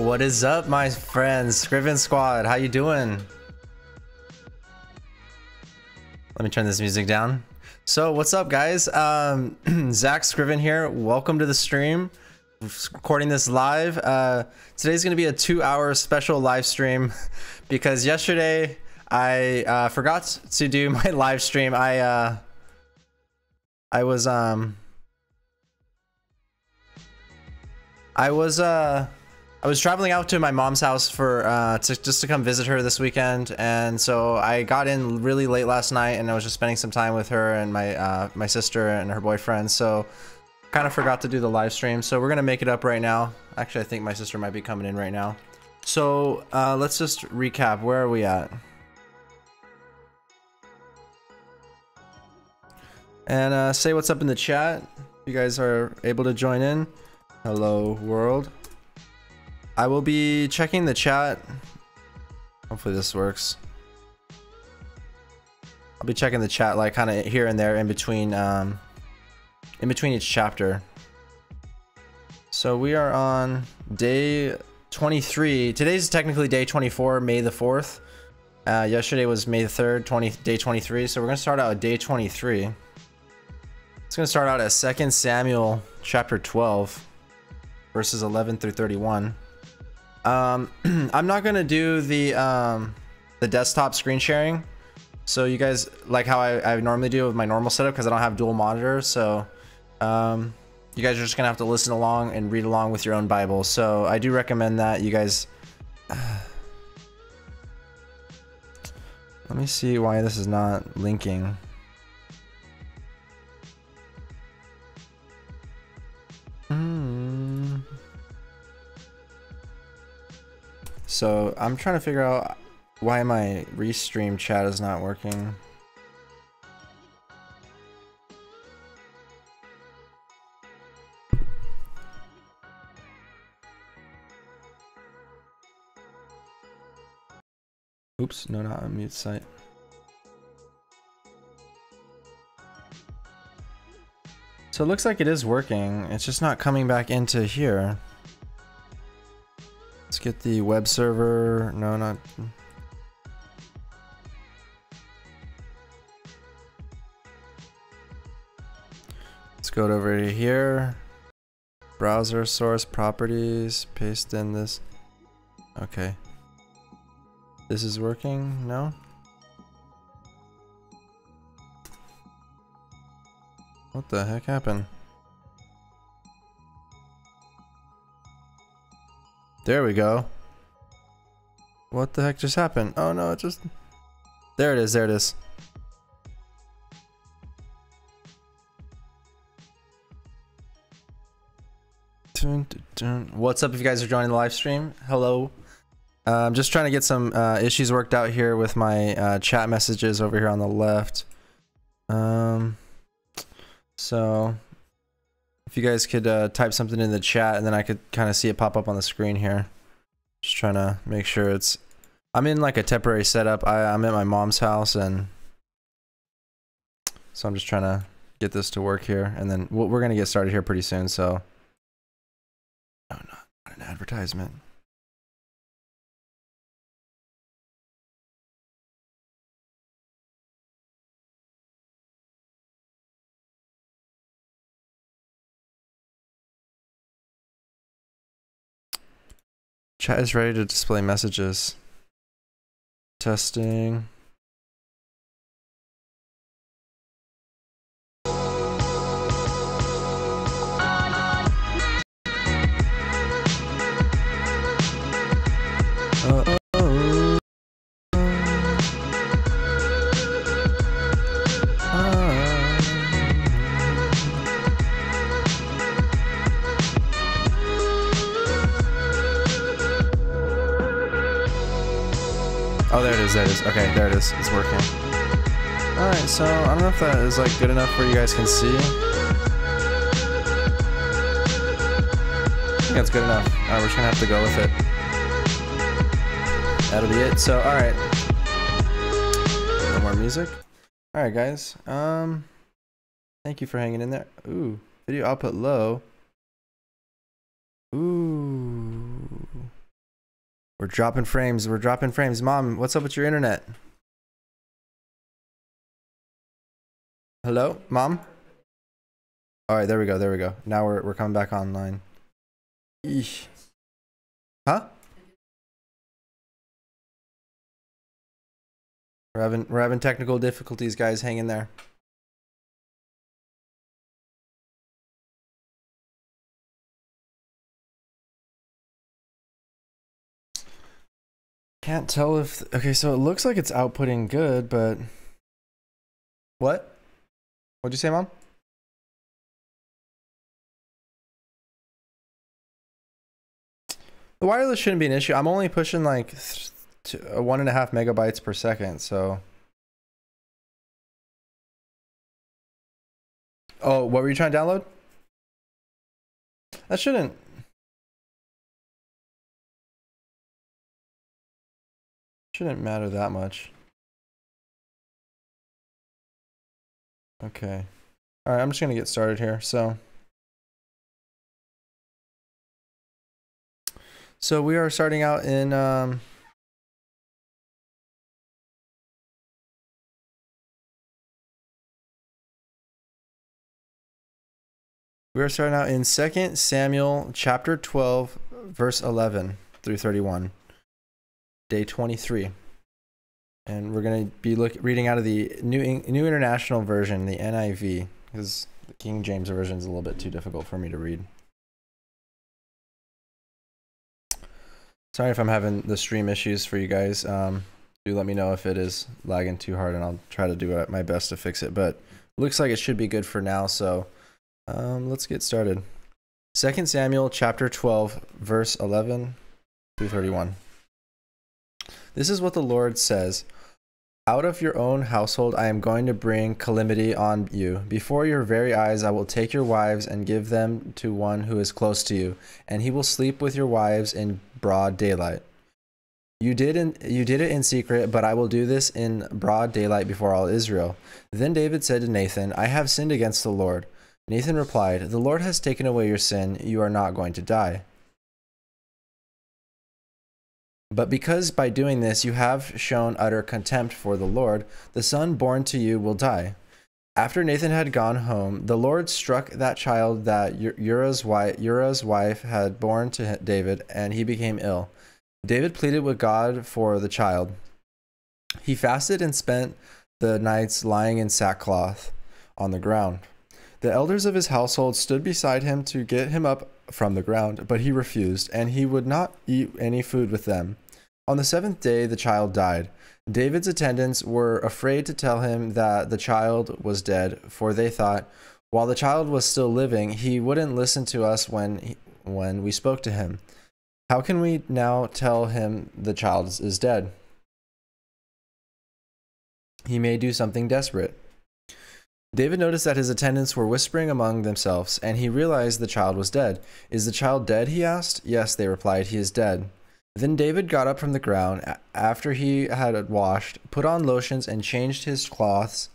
What is up, my friends? Scriven Squad, how you doing? Let me turn this music down. So what's up, guys? Zach Scriven here. Welcome to the stream. Recording this live. Today's gonna be a 2-hour special live stream because yesterday I forgot to do my live stream. I was traveling out to my mom's house for just to come visit her this weekend, and so I got in really late last night, and I was just spending some time with her and my sister and her boyfriend. So kind of forgot to do the live stream. So we're gonna make it up right now. Actually, I think my sister might be coming in right now. So let's just recap. Where are we at? And say what's up in the chat. You guys are able to join in. Hello world. I will be checking the chat. Hopefully this works. I'll be checking the chat like kind of here and there in between each chapter. So we are on day 23. Today's technically day 24, May the 4th. Yesterday was May the 3rd, day 23. So we're gonna start out at day 23. It's gonna start out at 2 Samuel chapter 12, verses 11 through 31. I'm not gonna do the desktop screen sharing, so you guys like how I normally do with my normal setup, because I don't have dual monitors. So you guys are just gonna have to listen along and read along with your own Bible. So I do recommend that you guys let me see why this is not linking. So I'm trying to figure out why my restream chat is not working. Oops, no, not unmute site. So it looks like it is working. It's just not coming back into here. Let's get the web server. No, not. Let's go over to here. Browser source properties. Paste in this. Okay. This is working? No? What the heck happened? There we go. What the heck just happened? Oh no, it just... There it is, there it is. What's up if you guys are joining the live stream? Hello. I'm just trying to get some issues worked out here with my chat messages over here on the left. So if you guys could type something in the chat, and then I could kind of see it pop up on the screen here. Just trying to make sure it's... I'm in like a temporary setup. I'm at my mom's house, and so I'm just trying to get this to work here, and then we're gonna get started here pretty soon. So, no, not an advertisement. Chat is ready to display messages. Testing. Oh, there it is, there it is. Okay, there it is. It's working. Alright, so I don't know if that is like good enough where you guys can see. I think that's good enough. Alright, we're just gonna have to go with it. That'll be it. So, alright. No more music. Alright, guys. Thank you for hanging in there. Ooh, video output low. Ooh. We're dropping frames. We're dropping frames. Mom, what's up with your internet? Hello, Mom? All right, there we go. There we go. Now we're coming back online. Eesh. Huh? We're having technical difficulties, guys. Hang in there. Can't tell if... Okay, so it looks like it's outputting good, but... What? What'd you say, Mom? The wireless shouldn't be an issue. I'm only pushing like 1.5 megabytes per second, so... Oh, what were you trying to download? That shouldn't matter that much. Okay. All right, I'm just gonna get started here. So we are starting out in we are starting out in 2 Samuel chapter 12 verse 11 through 31. Day 23. And we're going to be reading out of the New International Version, the NIV, because the King James Version is a little bit too difficult for me to read. Sorry if I'm having the stream issues for you guys. Do let me know if it is lagging too hard, and I'll try to do my best to fix it. But it looks like it should be good for now, so let's get started. 2 Samuel chapter 12, verse 11 through 31. This is what the Lord says. Out of your own household I am going to bring calamity on you. Before your very eyes I will take your wives and give them to one who is close to you, and he will sleep with your wives in broad daylight. You did it in secret, but I will do this in broad daylight before all Israel. Then David said to Nathan, I have sinned against the Lord. Nathan replied, The Lord has taken away your sin. You are not going to die. But because by doing this you have shown utter contempt for the Lord, the son born to you will die. After Nathan had gone home, the Lord struck that child that Uriah's wife had born to David, and he became ill. David pleaded with God for the child. He fasted and spent the nights lying in sackcloth on the ground. The elders of his household stood beside him to get him up from the ground, but he refused, and he would not eat any food with them. On the 7th day, the child died. David's attendants were afraid to tell him that the child was dead, for they thought, while the child was still living, he wouldn't listen to us when we spoke to him. How can we now tell him the child is dead? He may do something desperate. David noticed that his attendants were whispering among themselves, and he realized the child was dead. Is the child dead? He asked. Yes, they replied, he is dead. Then David got up from the ground after he had washed, put on lotions, and changed his clothes.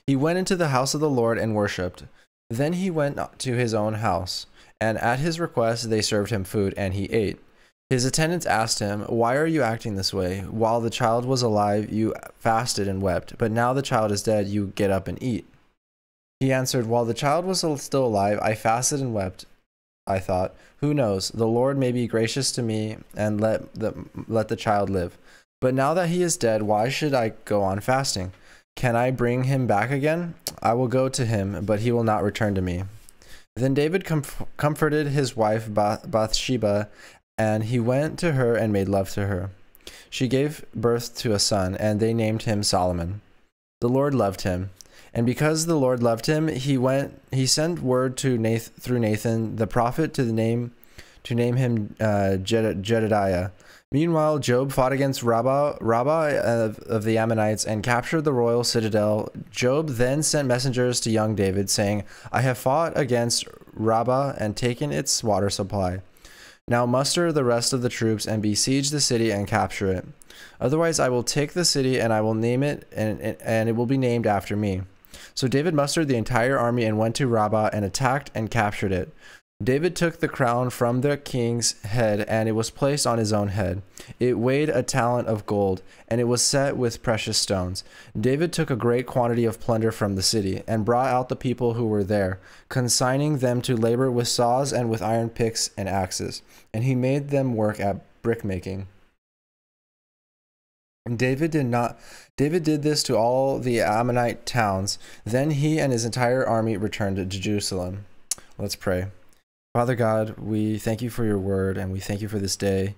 He went into the house of the Lord and worshipped. Then he went to his own house, and at his request they served him food, and he ate. His attendants asked him, Why are you acting this way? While the child was alive, you fasted and wept, but now the child is dead, you get up and eat. He answered, While the child was still alive, I fasted and wept. I thought, who knows, the Lord may be gracious to me and let the child live. But now that he is dead, why should I go on fasting? Can I bring him back again? I will go to him, but he will not return to me. Then David comforted his wife Bathsheba, and he went to her and made love to her. She gave birth to a son, and they named him Solomon. The Lord loved him, and because the Lord loved him, he sent word to through Nathan the prophet to name him Jedediah. Meanwhile, Job fought against Rabbah of the Ammonites and captured the royal citadel. Job then sent messengers to young David, saying, I have fought against Rabbah and taken its water supply. Now muster the rest of the troops and besiege the city and capture it. Otherwise I will take the city and I will name it, and it will be named after me. So David mustered the entire army and went to Rabbah and attacked and captured it. David took the crown from the king's head, and it was placed on his own head. It weighed a talent of gold, and it was set with precious stones. David took a great quantity of plunder from the city, and brought out the people who were there, consigning them to labor with saws and with iron picks and axes. And he made them work at brickmaking. David did this to all the Ammonite towns. Then he and his entire army returned to Jerusalem. Let's pray. Father God, we thank you for your word, and we thank you for this day.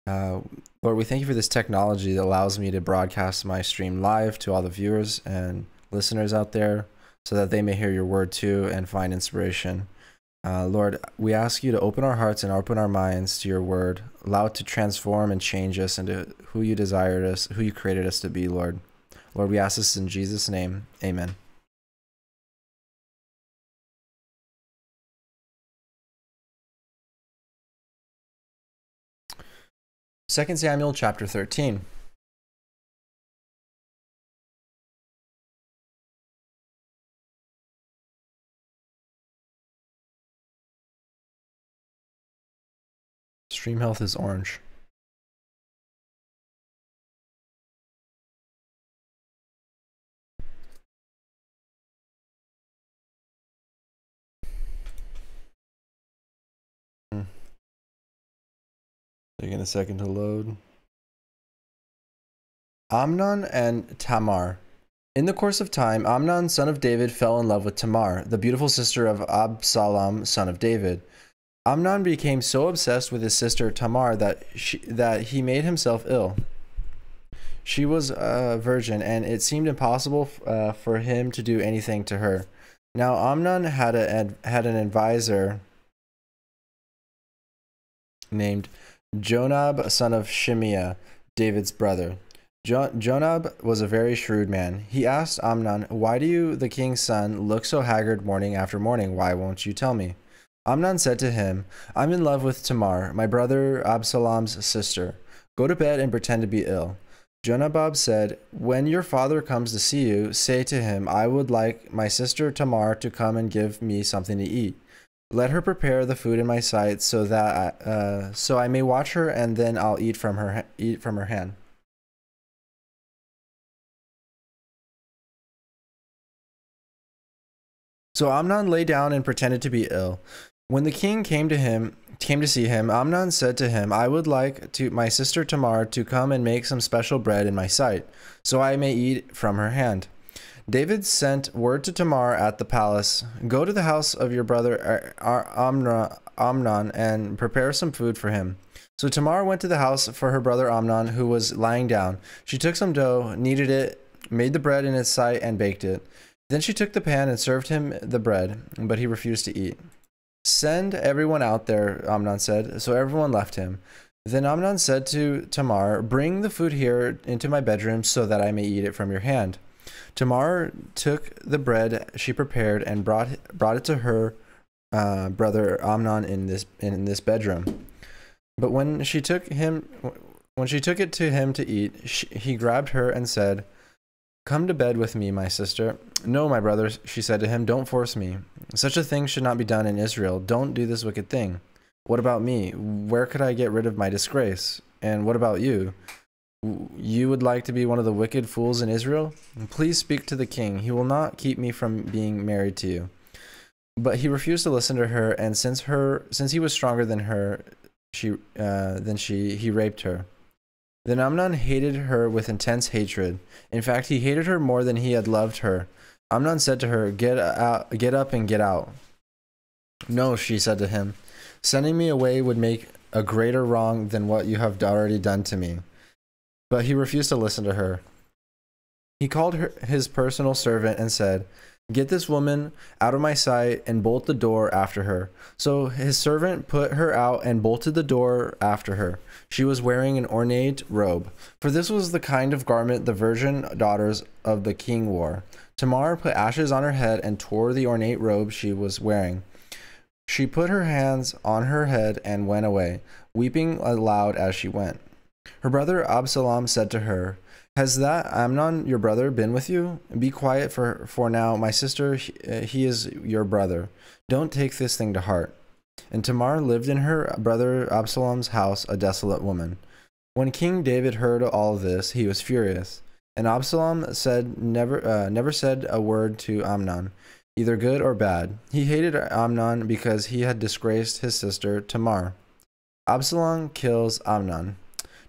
Lord, we thank you for this technology that allows me to broadcast my stream live to all the viewers and listeners out there so that they may hear your word too and find inspiration. Lord, we ask you to open our hearts and open our minds to your word. Allow it to transform and change us into who you desired us, who you created us to be, Lord. Lord, we ask this in Jesus' name. Amen. 2 Samuel chapter 13. Stream health is orange. Taking a second to load. Amnon and Tamar. In the course of time, Amnon, son of David, fell in love with Tamar, the beautiful sister of Absalom, son of David. Amnon became so obsessed with his sister Tamar that he made himself ill. She was a virgin, and it seemed impossible for him to do anything to her. Now Amnon had an advisor named Jonab, son of Shimeah, David's brother. Jonab was a very shrewd man. He asked Amnon, "Why do you, the king's son, look so haggard morning after morning? Why won't you tell me?" Amnon said to him, "I'm in love with Tamar, my brother Absalom's sister. Go to bed and pretend to be ill." Jonadab said, "When your father comes to see you, say to him, I would like my sister Tamar to come and give me something to eat. Let her prepare the food in my sight so that so I may watch her, and then I'll eat from her hand." So Amnon lay down and pretended to be ill. When the king came to see him, Amnon said to him, "I would like my sister Tamar to come and make some special bread in my sight, so I may eat from her hand." David sent word to Tamar at the palace, "Go to the house of your brother Amnon and prepare some food for him." So Tamar went to the house for her brother Amnon, who was lying down. She took some dough, kneaded it, made the bread in its sight, and baked it. Then she took the pan and served him the bread, but he refused to eat. "Send everyone out there," Amnon said. So everyone left him. Then Amnon said to Tamar, "Bring the food here into my bedroom so that I may eat it from your hand." Tamar took the bread she prepared and brought it to her brother Amnon in this bedroom. But when she took it to him to eat, he grabbed her and said, "Come to bed with me, my sister." "No, my brother," she said to him, "don't force me. Such a thing should not be done in Israel. Don't do this wicked thing." "What about me? Where could I get rid of my disgrace? And what about you? You would like to be one of the wicked fools in Israel? Please speak to the king. He will not keep me from being married to you." But he refused to listen to her, and since he was stronger than her, he raped her. Then Amnon hated her with intense hatred. In fact, he hated her more than he had loved her. Amnon said to her, get up and get out." "No," she said to him. "Sending me away would make a greater wrong than what you have already done to me." But he refused to listen to her. He called his personal servant and said, "Get this woman out of my sight and bolt the door after her." So his servant put her out and bolted the door after her. She was wearing an ornate robe, for this was the kind of garment the virgin daughters of the king wore. Tamar put ashes on her head and tore the ornate robe she was wearing. She put her hands on her head and went away, weeping aloud as she went. Her brother Absalom said to her, "Has that Amnon your brother been with you? Be quiet for now, my sister, he is your brother. Don't take this thing to heart." And Tamar lived in her brother Absalom's house, a desolate woman. When King David heard all this, he was furious. And Absalom never said a word to Amnon, either good or bad. He hated Amnon because he had disgraced his sister Tamar. Absalom kills Amnon.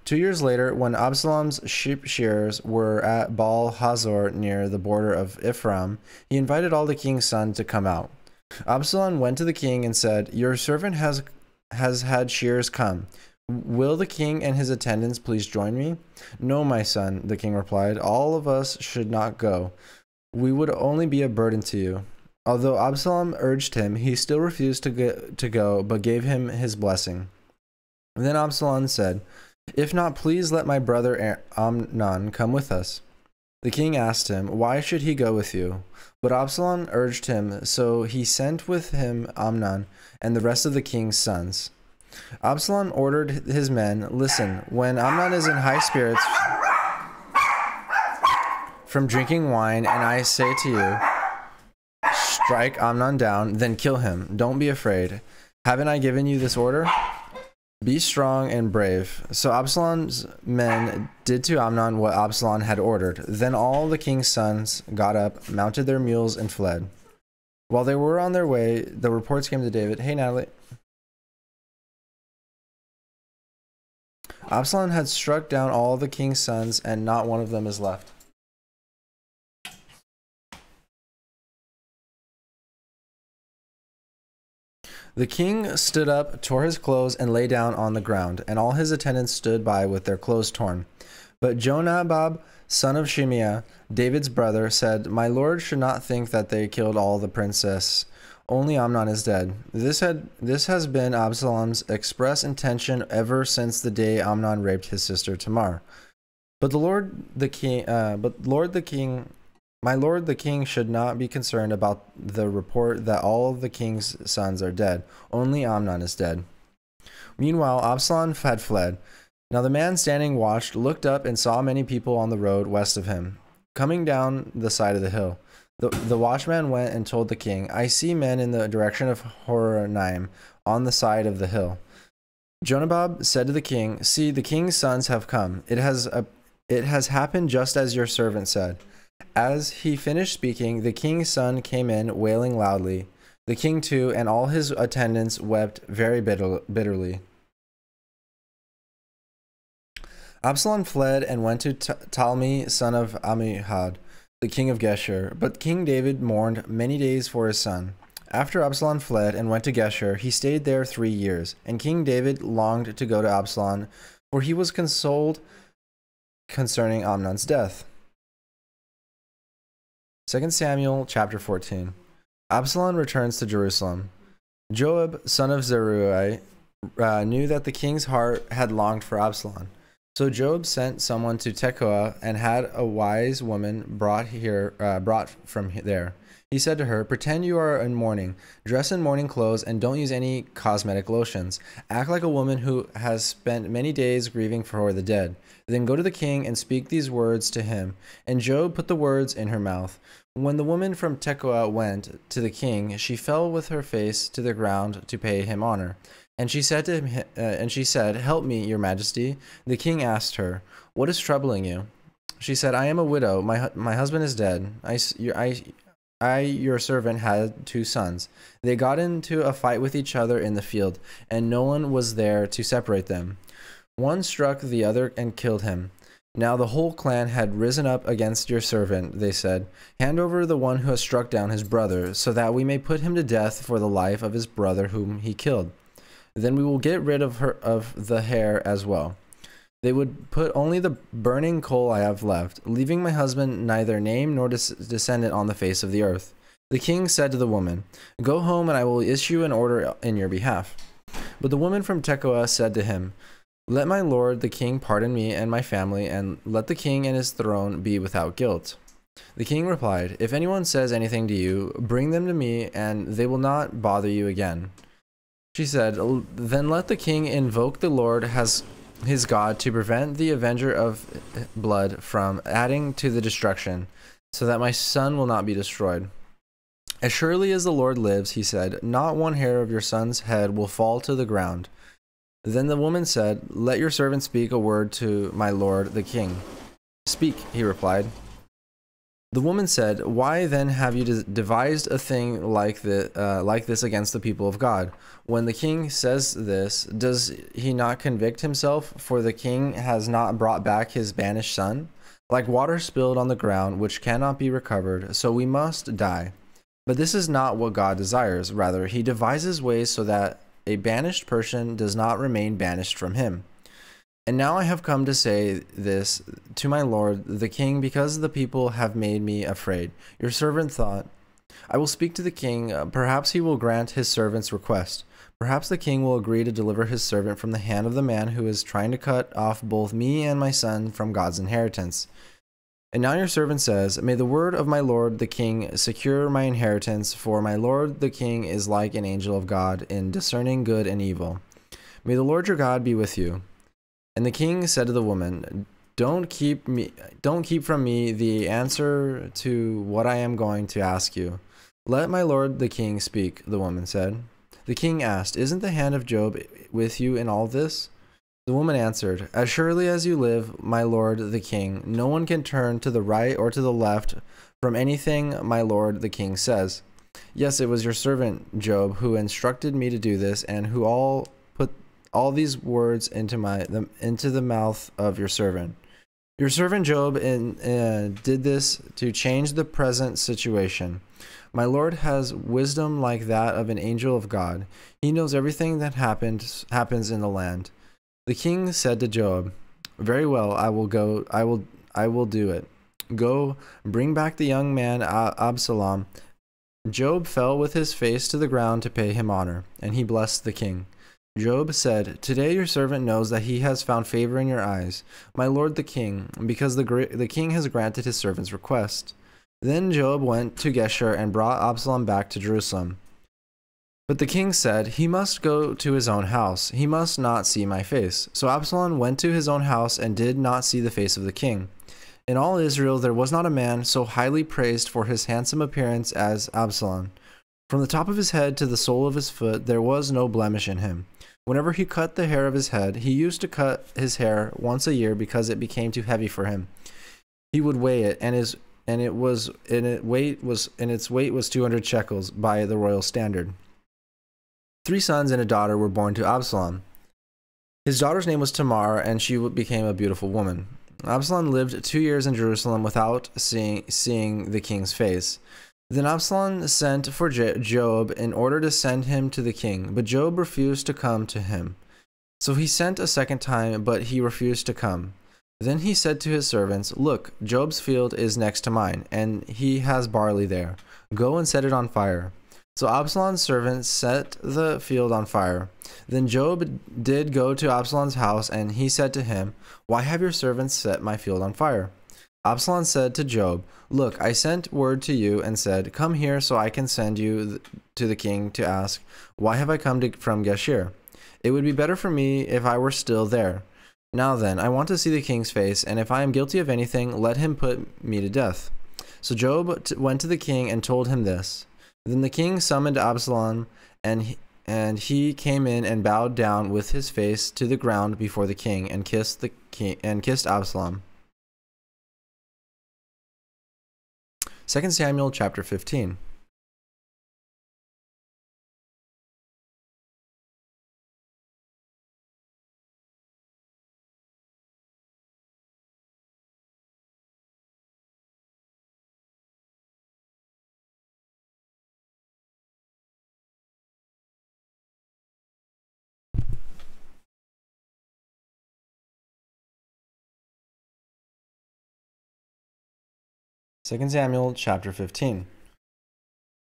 2 years later, when Absalom's sheep shearers were at Baal Hazor near the border of Ephraim, he invited all the king's sons to come out. Absalom went to the king and said, "Your servant has had shearers come. Will the king and his attendants please join me?" "No, my son," the king replied. "All of us should not go. We would only be a burden to you." Although Absalom urged him, he still refused to go, but gave him his blessing. Then Absalom said, "If not, please let my brother Amnon come with us." The king asked him, "Why should he go with you?" But Absalom urged him, so he sent with him Amnon and the rest of the king's sons. Absalom ordered his men, "Listen, when Amnon is in high spirits from drinking wine, and I say to you, strike Amnon down, then kill him. Don't be afraid. Haven't I given you this order? Be strong and brave." So Absalom's men did to Amnon what Absalom had ordered. Then all the king's sons got up, mounted their mules, and fled. While they were on their way, the reports came to David. "Hey, Natalie." Absalom had struck down all the king's sons, and not one of them is left. The king stood up, tore his clothes, and lay down on the ground, and all his attendants stood by with their clothes torn. But Jonadab, son of Shimeah, David's brother, said, "My lord should not think that they killed all the princes. Only Amnon is dead." This has been Absalom's express intention ever since the day Amnon raped his sister Tamar. My lord the king should not be concerned about the report that all of the king's sons are dead. Only Amnon is dead. Meanwhile, Absalom had fled. Now the man standing watch looked up and saw many people on the road west of him, coming down the side of the hill. The watchman went and told the king, "I see men in the direction of Horonaim on the side of the hill." Jonadab said to the king, "See, the king's sons have come. It has happened just as your servant said." As he finished speaking, the king's son came in, wailing loudly. The king too, and all his attendants wept very bitterly. Absalom fled and went to Talmi, son of Ammihud, the king of Geshur. But King David mourned many days for his son. After Absalom fled and went to Geshur, he stayed there 3 years. And King David longed to go to Absalom, for he was consoled concerning Amnon's death. 2 Samuel chapter 14. Absalom returns to Jerusalem. Joab, son of Zeruiah, knew that the king's heart had longed for Absalom. So Joab sent someone to Tekoa and had a wise woman brought from there. He said to her, "Pretend you are in mourning, dress in mourning clothes, and don't use any cosmetic lotions. Act like a woman who has spent many days grieving for the dead. Then go to the king and speak these words to him." And Joab put the words in her mouth. When the woman from Tekoa went to the king, she fell with her face to the ground to pay him honor. And she said to him, "Help me, your majesty." The king asked her, "What is troubling you?" She said, "I am a widow. My husband is dead. I, your servant, had 2 sons. They got into a fight with each other in the field, and no one was there to separate them. One struck the other and killed him. Now the whole clan had risen up against your servant," they said. "Hand over the one who has struck down his brother, so that we may put him to death for the life of his brother whom he killed. Then we will get rid of the hair as well." They would put only the burning coal I have left, leaving my husband neither name nor descendant on the face of the earth. The king said to the woman, "Go home, and I will issue an order in your behalf." But the woman from Tekoa said to him, "Let my lord the king pardon me and my family, and let the king and his throne be without guilt." The king replied, "If anyone says anything to you, bring them to me, and they will not bother you again." She said, "Then let the king invoke the Lord as his God to prevent the avenger of blood from adding to the destruction, so that my son will not be destroyed." As surely as the Lord lives, he said, not one hair of your son's head will fall to the ground. Then the woman said, let your servant speak a word to my lord the king. Speak, he replied. The woman said, why then have you devised a thing like this against the people of God? When the king says this, does he not convict himself? For the king has not brought back his banished son? Like water spilled on the ground, which cannot be recovered, so we must die. But this is not what God desires. Rather, he devises ways so that a banished person does not remain banished from him. And now I have come to say this to my lord the king, because the people have made me afraid. Your servant thought, I will speak to the king. Perhaps he will grant his servant's request. Perhaps the king will agree to deliver his servant from the hand of the man who is trying to cut off both me and my son from God's inheritance. And now your servant says, may the word of my lord the king secure my inheritance, for my lord the king is like an angel of God in discerning good and evil. May the Lord your God be with you. And the king said to the woman, don't keep from me the answer to what I am going to ask you. Let my lord the king speak, the woman said. The king asked, isn't the hand of Job with you in all this? The woman answered, as surely as you live, my lord the king, no one can turn to the right or to the left from anything my lord the king says. Yes, it was your servant Job who instructed me to do this, and who put all these words into the mouth of your servant. Your servant Job did this to change the present situation. My Lord has wisdom like that of an angel of God. He knows everything that happens in the land. The king said to Job, very well, I will do it. Go, bring back the young man Absalom. Job fell with his face to the ground to pay him honor, and he blessed the king. Job said, today your servant knows that he has found favor in your eyes, my lord the king, because the king has granted his servant's request. Then Job went to Geshur and brought Absalom back to Jerusalem. But the king said, he must go to his own house. He must not see my face. So Absalom went to his own house and did not see the face of the king. In all Israel there was not a man so highly praised for his handsome appearance as Absalom. From the top of his head to the sole of his foot there was no blemish in him. Whenever he cut the hair of his head, he used to cut his hair once a year because it became too heavy for him. He would weigh it, and its weight was 200 shekels by the royal standard. 3 sons and a daughter were born to Absalom. His daughter's name was Tamar, and she became a beautiful woman. Absalom lived 2 years in Jerusalem without seeing the king's face. Then Absalom sent for Job in order to send him to the king, but Job refused to come to him. So he sent a second time, but he refused to come. Then he said to his servants, look, Job's field is next to mine, and he has barley there. Go and set it on fire. So Absalom's servants set the field on fire. Then Job did go to Absalom's house, and he said to him, why have your servants set my field on fire? Absalom said to Job, look, I sent word to you and said, come here so I can send you to the king to ask, why have I come from Geshur? It would be better for me if I were still there. Now then, I want to see the king's face, and if I am guilty of anything, let him put me to death. So Job went to the king and told him this. Then the king summoned Absalom, and he came in and bowed down with his face to the ground before the king, and kissed Absalom. 2 Samuel chapter 15. Second Samuel chapter 15.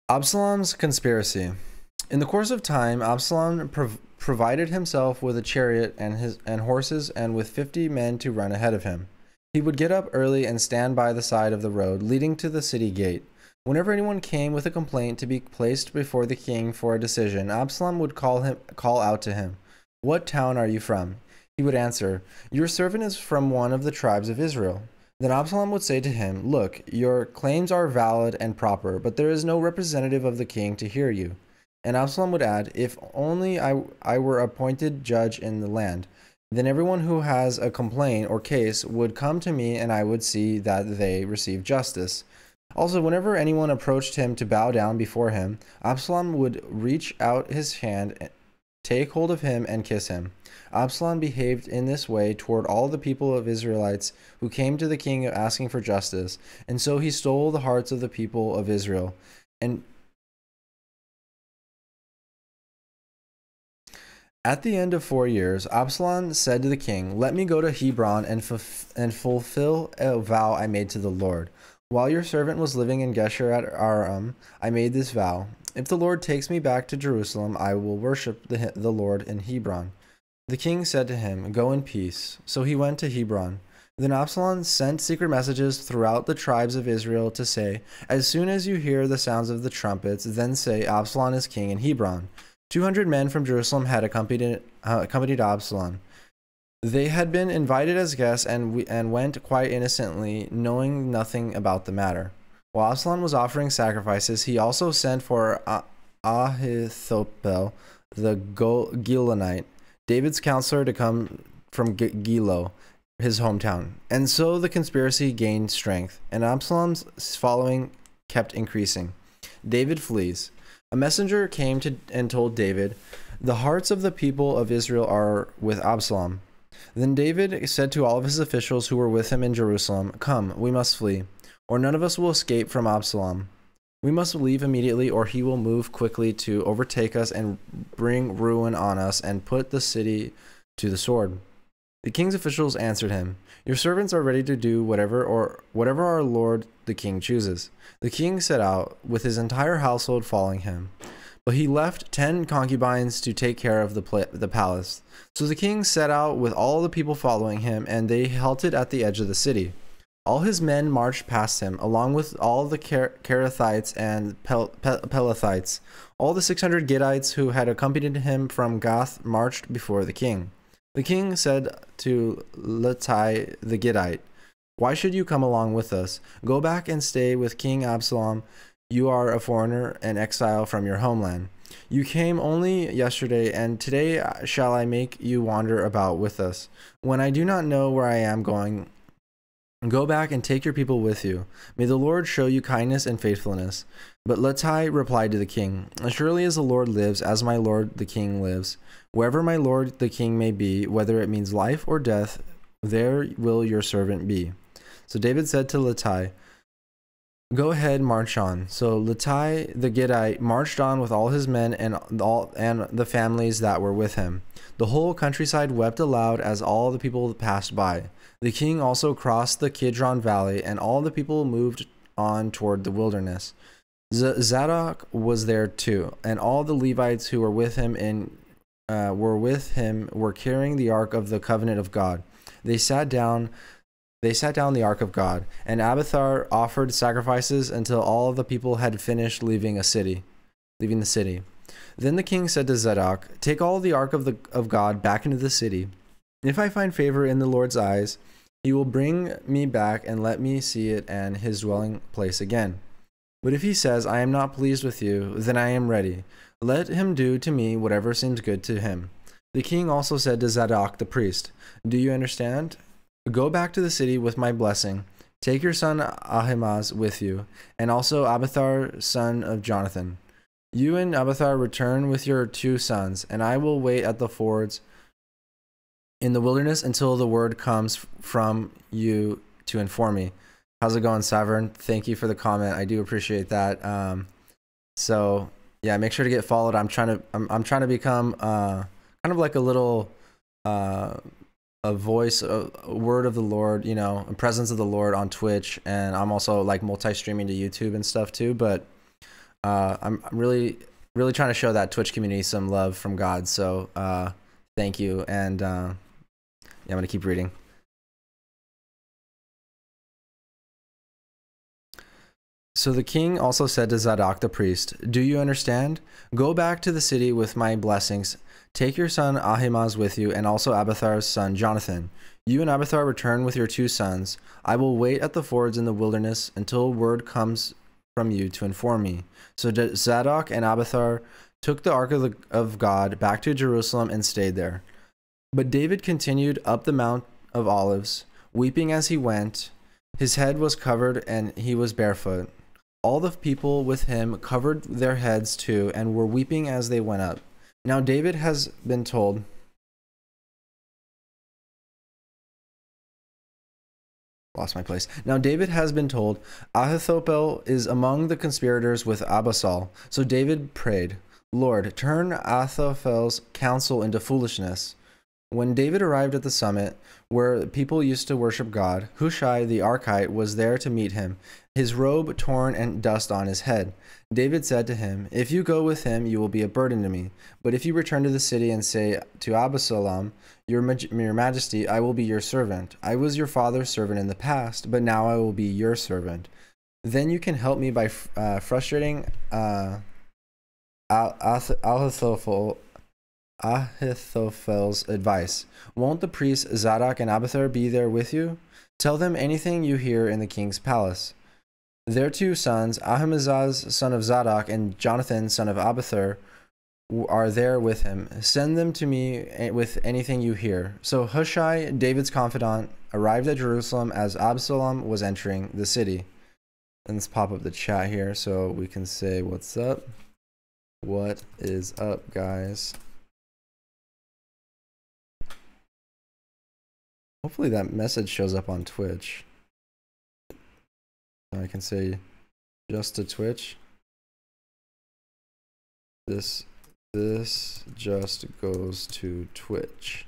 Absalom's conspiracy. In the course of time, Absalom provided himself with a chariot and horses, and with 50 men to run ahead of him. He would get up early and stand by the side of the road leading to the city gate. Whenever anyone came with a complaint to be placed before the king for a decision, Absalom would call out to him, "What town are you from?" He would answer, "Your servant is from one of the tribes of Israel." Then Absalom would say to him, "Look, your claims are valid and proper, but there is no representative of the king to hear you." And Absalom would add, "If only I were appointed judge in the land, then everyone who has a complaint or case would come to me and I would see that they receive justice." Also, whenever anyone approached him to bow down before him, Absalom would reach out his hand, take hold of him, and kiss him. Absalom behaved in this way toward all the people of Israelites who came to the king asking for justice, and so he stole the hearts of the people of Israel. And at the end of 4 years, Absalom said to the king, "Let me go to Hebron and fulfill a vow I made to the Lord. While your servant was living in Geshur at Aram, I made this vow. If the Lord takes me back to Jerusalem, I will worship the Lord in Hebron." The king said to him, "Go in peace." So he went to Hebron. Then Absalom sent secret messages throughout the tribes of Israel to say, "As soon as you hear the sounds of the trumpets, then say, 'Absalom is king in Hebron.'" 200 men from Jerusalem had accompanied Absalom. They had been invited as guests and went quite innocently, knowing nothing about the matter. While Absalom was offering sacrifices, he also sent for Ahithophel, the Gilonite, David's counselor, to come from Gilo, his hometown. And so the conspiracy gained strength, and Absalom's following kept increasing. David flees. A messenger came and told David, "The hearts of the people of Israel are with Absalom." Then David said to all of his officials who were with him in Jerusalem, "Come, we must flee, or none of us will escape from Absalom. We must leave immediately, or he will move quickly to overtake us and bring ruin on us and put the city to the sword." The king's officials answered him, "Your servants are ready to do whatever our lord the king chooses." The king set out, with his entire household following him. But he left 10 concubines to take care of the palace. So the king set out with all the people following him, and they halted at the edge of the city. All his men marched past him, along with all the Kerethites and Pelethites. All the 600 Gittites who had accompanied him from Gath marched before the king. The king said to Littai the Gittite, "Why should you come along with us? Go back and stay with King Absalom. You are a foreigner and exile from your homeland. You came only yesterday, and today shall I make you wander about with us. When I do not know where I am going, go back and take your people with you. May the Lord show you kindness and faithfulness." But Littai replied to the king, "As surely as the Lord lives, as my lord the king lives, wherever my lord the king may be, whether it means life or death, there will your servant be." So David said to Littai, "Go ahead, march on." So Littai the Gittite marched on with all his men and the families that were with him. The whole countryside wept aloud as all the people passed by. The king also crossed the Kidron Valley, and all the people moved on toward the wilderness. Zadok was there too, and all the Levites who were with him were carrying the ark of the covenant of God. They sat down the ark of God, and Abiathar offered sacrifices until all of the people had finished leaving the city. Then the king said to Zadok, "Take all the ark of God back into the city. If I find favor in the Lord's eyes, he will bring me back and let me see it and his dwelling place again. But if he says, 'I am not pleased with you,' then I am ready. Let him do to me whatever seems good to him." The king also said to Zadok the priest, "Do you understand? Go back to the city with my blessing. Take your son Ahimaaz with you, and also Abiathar, son of Jonathan. You and Abiathar return with your 2 sons, and I will wait at the fords in the wilderness until the word comes from you to inform me." How's it going, Savern? Thank you for the comment. I do appreciate that. So yeah, make sure to get followed. I'm trying to become kind of like a little a voice, a word of the Lord, a presence of the Lord on Twitch, and I'm also like multi-streaming to YouTube and stuff too. But I'm really trying to show that Twitch community some love from God. So thank you, and yeah, I'm gonna keep reading. So the king also said to Zadok the priest, "Do you understand? Go back to the city with my blessings. Take your son Ahimaaz with you, and also Abiathar's son Jonathan. You and Abiathar return with your 2 sons. I will wait at the fords in the wilderness until word comes from you to inform me." So Zadok and Abiathar took the ark of God back to Jerusalem and stayed there. But David continued up the Mount of Olives, weeping as he went. His head was covered and he was barefoot. All the people with him covered their heads too and were weeping as they went up. Now David has been told, Now David has been told, Ahithophel is among the conspirators with Abasal. So David prayed, "Lord, turn Ahithophel's counsel into foolishness." When David arrived at the summit, where people used to worship God, Hushai the Archite was there to meet him, his robe torn and dust on his head. David said to him, "If you go with him, you will be a burden to me. But if you return to the city and say to Absalom, your majesty, I will be your servant. I was your father's servant in the past, but now I will be your servant. Then you can help me by frustrating Ahithophel's advice. Won't the priests Zadok and Abiathar be there with you? Tell them anything you hear in the king's palace." Their 2 sons, Ahimaaz son of Zadok and Jonathan son of Abiathar, are there with him. "Send them to me with anything you hear." So Hushai, David's confidant, arrived at Jerusalem as Absalom was entering the city. And let's pop up the chat here so we can say what's up. What is up, guys? Hopefully that message shows up on Twitch. I can say just to Twitch. This just goes to Twitch.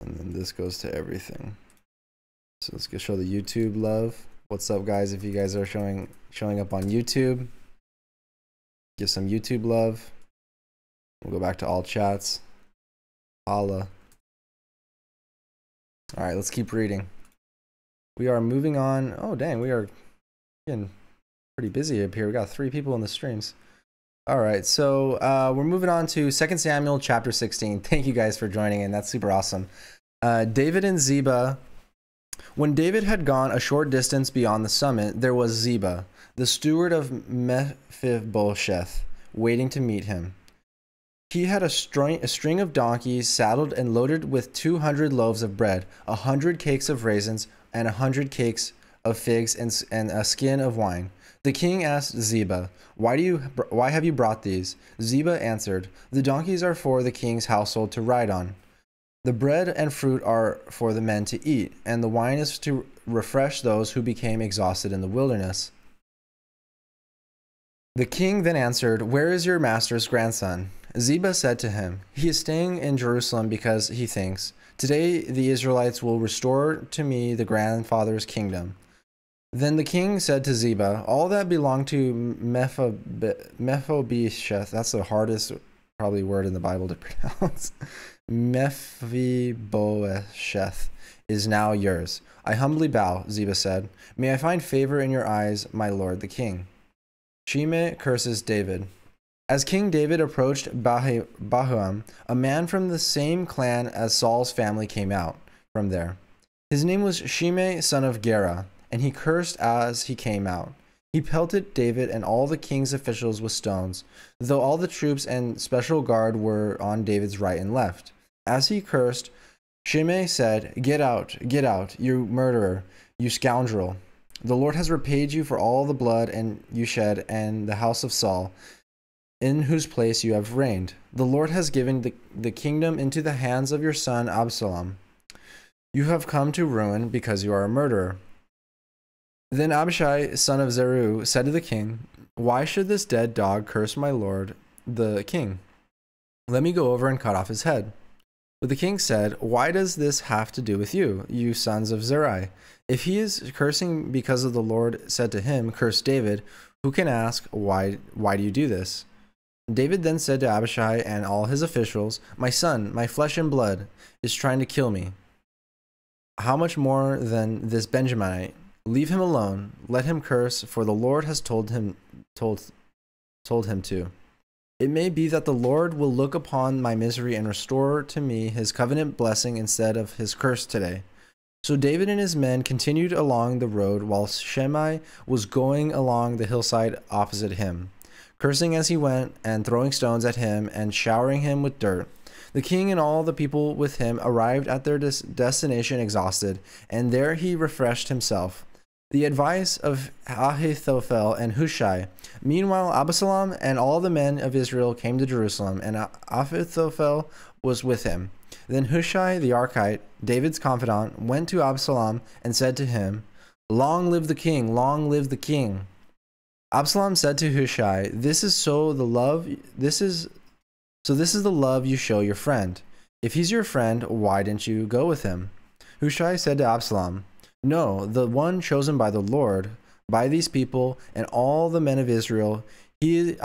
And then this goes to everything. So let's go show the YouTube love. What's up, guys? If you guys are showing up on YouTube, give some YouTube love. We'll go back to all chats. Holla. All right, let's keep reading. We are moving on. Oh, dang, we are getting pretty busy up here. We got 3 people in the streams. All right, so we're moving on to 2 Samuel chapter 16. Thank you guys for joining in. That's super awesome. David and Ziba. When David had gone a short distance beyond the summit, there was Ziba, the steward of Mephibosheth, waiting to meet him. He had a string of donkeys saddled and loaded with 200 loaves of bread, 100 cakes of raisins, and 100 cakes of figs and a skin of wine. The king asked Ziba, why have you brought these?" Ziba answered, "The donkeys are for the king's household to ride on. The bread and fruit are for the men to eat, and the wine is to refresh those who became exhausted in the wilderness." The king then answered, "Where is your master's grandson?" Ziba said to him, "He is staying in Jerusalem because he thinks, 'Today the Israelites will restore to me the grandfather's kingdom.'" Then the king said to Ziba, "All that belonged to Mephibosheth," that's the hardest probably word in the Bible to pronounce, "Mephibosheth is now yours." "I humbly bow," Ziba said. "May I find favor in your eyes, my lord the king." Shimei curses David. As King David approached Bahurim, a man from the same clan as Saul's family came out from there. His name was Shimei son of Gera, and he cursed as he came out. He pelted David and all the king's officials with stones, though all the troops and special guard were on David's right and left. As he cursed, Shimei said, get out, you murderer, you scoundrel. The Lord has repaid you for all the blood and you shed and the house of Saul, in whose place you have reigned. The Lord has given the kingdom into the hands of your son Absalom. You have come to ruin because you are a murderer." Then Abishai, son of Zeruiah, said to the king, "Why should this dead dog curse my lord, the king? Let me go over and cut off his head." But the king said, "Why does this have to do with you, you sons of Zeruiah? If he is cursing because of the Lord said to him, 'Curse David,' who can ask, why do you do this?" David then said to Abishai and all his officials, "My son, my flesh and blood, is trying to kill me. How much more than this Benjaminite? Leave him alone. Let him curse, for the Lord has told him to." It may be that the Lord will look upon my misery and restore to me his covenant blessing instead of his curse today." So David and his men continued along the road while Shimei was going along the hillside opposite him, cursing as he went and throwing stones at him and showering him with dirt. The king and all the people with him arrived at their destination exhausted, and there he refreshed himself. The advice of Ahithophel and Hushai. Meanwhile, Absalom and all the men of Israel came to Jerusalem, and Ahithophel was with him. Then Hushai the Archite, David's confidant, went to Absalom and said to him, "Long live the king! Long live the king!" Absalom said to Hushai, This is the love you show your friend. If he's your friend, why didn't you go with him?" Hushai said to Absalom, "No, the one chosen by the Lord, by these people and all the men of Israel, his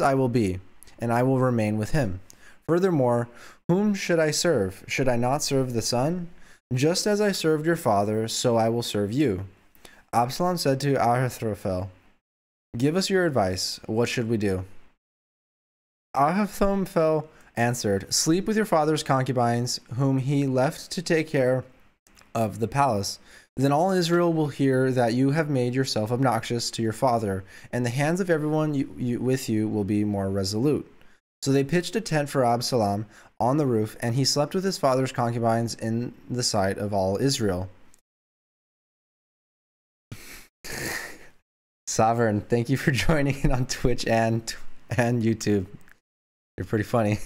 I will be, and I will remain with him. Furthermore, whom should I serve? Should I not serve the son? Just as I served your father, so I will serve you." Absalom said to Ahithophel, "Give us your advice. What should we do?" Ahithophel answered, "Sleep with your father's concubines, whom he left to take care of the palace. Then all Israel will hear that you have made yourself obnoxious to your father, and the hands of everyone with you will be more resolute." So they pitched a tent for Absalom on the roof, and he slept with his father's concubines in the sight of all Israel. Sovereign, thank you for joining in on Twitch and YouTube. You're pretty funny.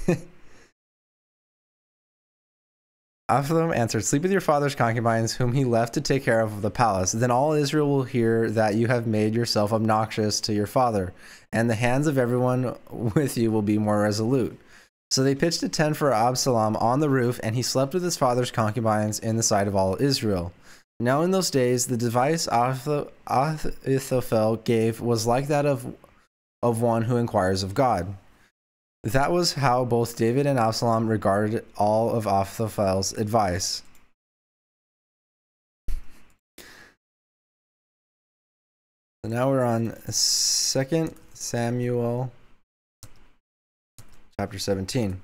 Absalom answered, "Sleep with your father's concubines, whom he left to take care of the palace. Then all Israel will hear that you have made yourself obnoxious to your father, and the hands of everyone with you will be more resolute." So they pitched a tent for Absalom on the roof, and he slept with his father's concubines in the sight of all Israel. Now in those days, the advice Ahithophel gave was like that of one who inquires of God. That was how both David and Absalom regarded all of Ahithophel's advice. So now we're on 2 Samuel chapter 17.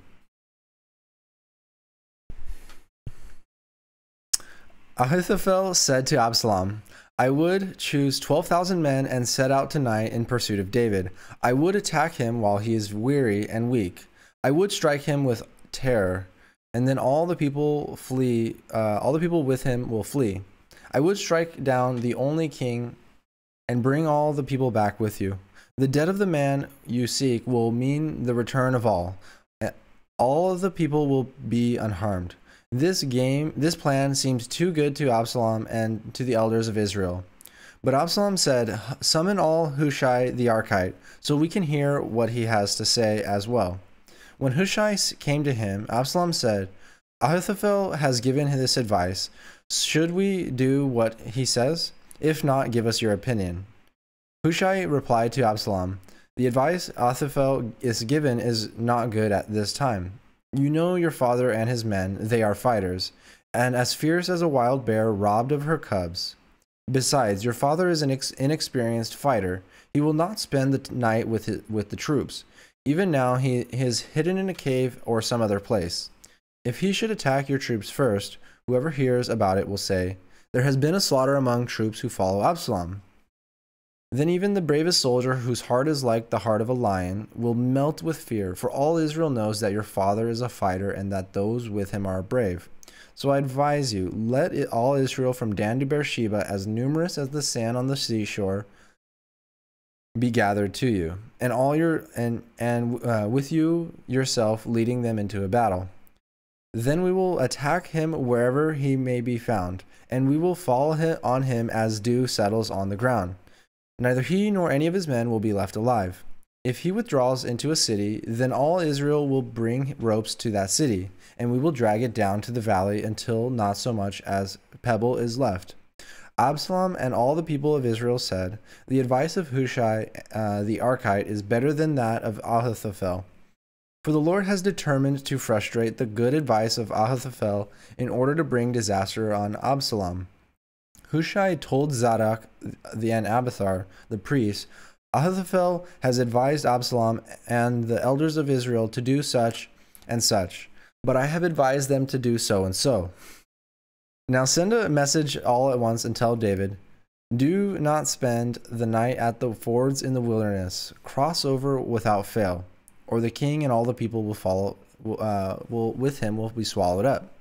Ahithophel said to Absalom, "I would choose 12,000 men and set out tonight in pursuit of David. I would attack him while he is weary and weak. I would strike him with terror, and then all the people with him will flee. I would strike down the only king and bring all the people back with you. The death of the man you seek will mean the return of all. All of the people will be unharmed. This plan seems too good to Absalom and to the elders of Israel." But Absalom said, "Summon all Hushai the Archite, so we can hear what he has to say as well." When Hushai came to him, Absalom said, "Ahithophel has given this advice. Should we do what he says? If not, give us your opinion." Hushai replied to Absalom, "The advice Ahithophel is given is not good at this time. You know your father and his men, they are fighters, and as fierce as a wild bear robbed of her cubs. Besides, your father is an inexperienced fighter. He will not spend the night with the troops. Even now he is hidden in a cave or some other place. If he should attack your troops first, whoever hears about it will say, 'There has been a slaughter among troops who follow Absalom.' Then even the bravest soldier, whose heart is like the heart of a lion, will melt with fear, for all Israel knows that your father is a fighter and that those with him are brave. So I advise you, let all Israel from Dan to Beersheba, as numerous as the sand on the seashore, be gathered to you, and with you yourself leading them into a battle. Then we will attack him wherever he may be found, and we will fall on him as dew settles on the ground. Neither he nor any of his men will be left alive. If he withdraws into a city, then all Israel will bring ropes to that city, and we will drag it down to the valley until not so much as a pebble is left." Absalom and all the people of Israel said, "The advice of Hushai the Archite is better than that of Ahithophel. For the Lord has determined to frustrate the good advice of Ahithophel in order to bring disaster on Absalom." Hushai told Zadok and Abiathar, the priests, Ahithophel has advised Absalom and the elders of Israel to do such and such, but I have advised them to do so and so. Now send a message all at once and tell David, do not spend the night at the fords in the wilderness. Cross over without fail, or the king and all the people will follow. With him will be swallowed up.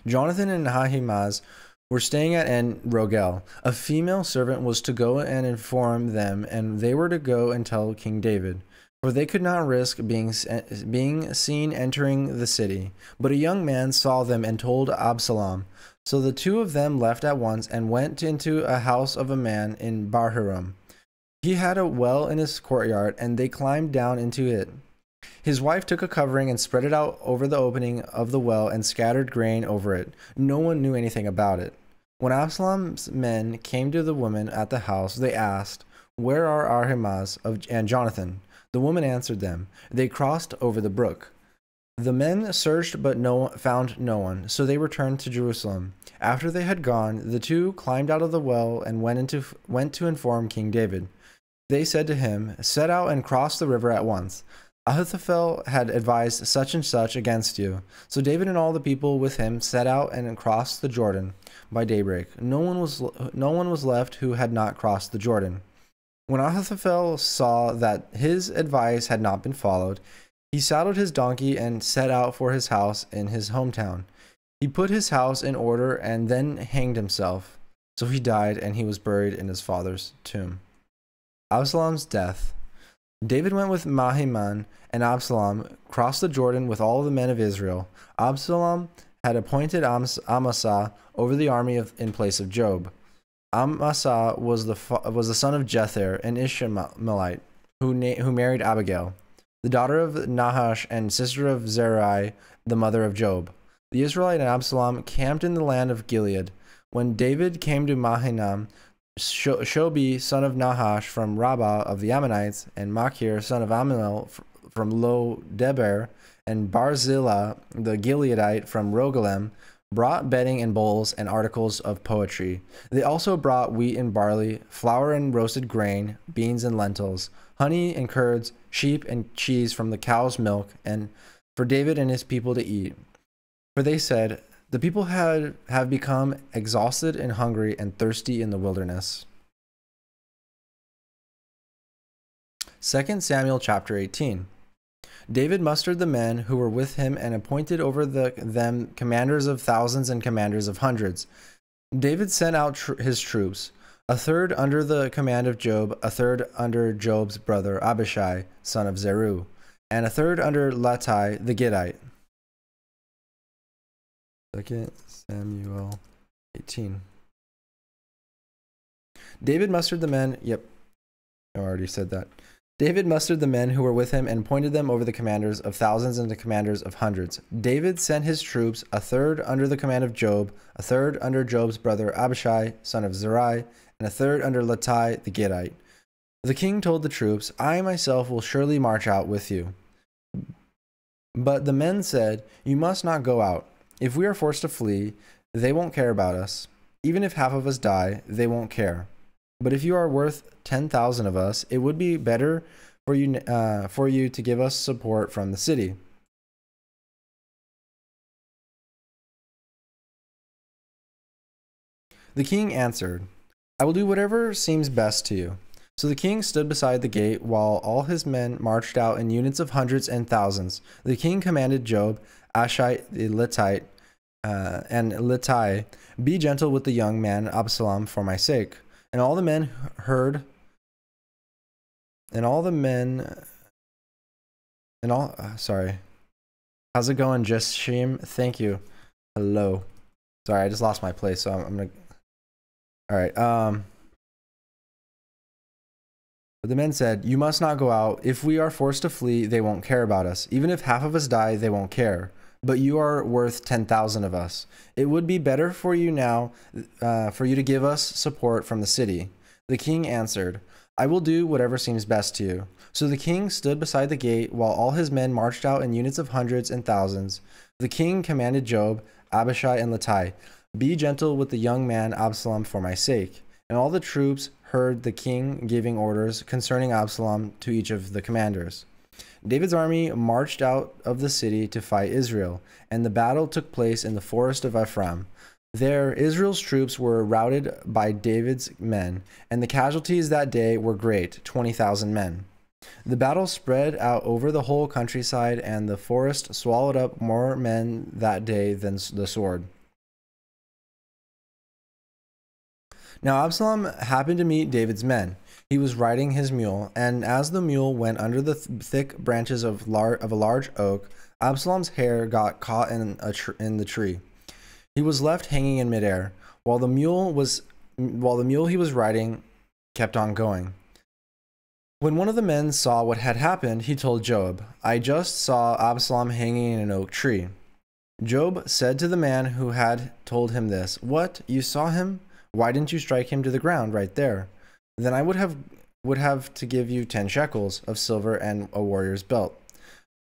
Jonathan and Ahimaaz were staying at En Rogel. A female servant was to go and inform them, and they were to go and tell King David, for they could not risk being seen entering the city. But a young man saw them and told Absalom. So the two of them left at once and went into a house of a man in Bahurim. He had a well in his courtyard, and they climbed down into it. His wife took a covering and spread it out over the opening of the well and scattered grain over it. No one knew anything about it. When Absalom's men came to the woman at the house, they asked, where are Ahimaaz and Jonathan? The woman answered them, they crossed over the brook. The men searched but found no one, so they returned to Jerusalem. After they had gone, the two climbed out of the well and went to inform King David. They said to him, set out and cross the river at once. Ahithophel had advised such and such against you. So David and all the people with him set out and crossed the Jordan by daybreak. No one was left who had not crossed the Jordan. When Ahithophel saw that his advice had not been followed, he saddled his donkey and set out for his house in his hometown. He put his house in order and then hanged himself. So he died, and he was buried in his father's tomb. Absalom's death. David went with Mahiman, and Absalom crossed the Jordan with all the men of Israel. Absalom had appointed Amasa over the army in place of Joab. Amasa was the son of Jether, an Ishmaelite, who married Abigail, the daughter of Nahash and sister of Zeruiah, the mother of Joab. The Israelite and Absalom camped in the land of Gilead. When David came to Mahanaim, Shobi, son of Nahash, from Rabbah of the Ammonites, and Machir, son of Ammiel, from Lo Deber, and Barzillai, the Gileadite, from Rogelem, brought bedding and bowls and articles of poetry. They also brought wheat and barley, flour and roasted grain, beans and lentils, honey and curds, sheep and cheese from the cow's milk, and for David and his people to eat. For they said, the people have become exhausted and hungry and thirsty in the wilderness. 2 Samuel chapter 18. David mustered the men who were with him and appointed over them commanders of thousands and commanders of hundreds. David sent out his troops, a third under the command of Joab, a third under Joab's brother Abishai, son of Zeruiah, and a third under Lattai the Gittite. 2 Samuel 18. David mustered the men. Yep, I already said that. David mustered the men who were with him and appointed them over the commanders of thousands and the commanders of hundreds. David sent his troops, a third under the command of Joab, a third under Joab's brother Abishai, son of Zeruiah, and a third under Lattai the Gittite. The king told the troops, I myself will surely march out with you. But the men said, you must not go out. If we are forced to flee, they won't care about us. Even if half of us die, they won't care. But if you are worth 10,000 of us, it would be better for you to give us support from the city. The king answered, I will do whatever seems best to you. So the king stood beside the gate while all his men marched out in units of hundreds and thousands. The king commanded Joab, Ashai the Littite, and Littai, be gentle with the young man Absalom for my sake. And all the men heard, sorry. How's it going, Jeshim? Thank you. Hello. Sorry, I just lost my place, so I'm gonna. All right. But the men said, you must not go out. If we are forced to flee, they won't care about us. Even if half of us die, they won't care. But you are worth 10,000 of us. It would be better for you now, for you to give us support from the city. The king answered, I will do whatever seems best to you. So the king stood beside the gate while all his men marched out in units of hundreds and thousands. The king commanded Joab, Abishai, and Lattai, be gentle with the young man Absalom for my sake. And all the troops heard the king giving orders concerning Absalom to each of the commanders. David's army marched out of the city to fight Israel, and the battle took place in the forest of Ephraim. There, Israel's troops were routed by David's men, and the casualties that day were great, 20,000 men. The battle spread out over the whole countryside, and the forest swallowed up more men that day than the sword. Now Absalom happened to meet David's men. He was riding his mule, and as the mule went under the thick branches of a large oak, Absalom's hair got caught in the tree. He was left hanging in midair, while the mule he was riding kept on going. When one of the men saw what had happened, he told Joab, "I just saw Absalom hanging in an oak tree." Joab said to the man who had told him this, "What, you saw him? Why didn't you strike him to the ground right there? Then I would have to give you 10 shekels of silver and a warrior's belt."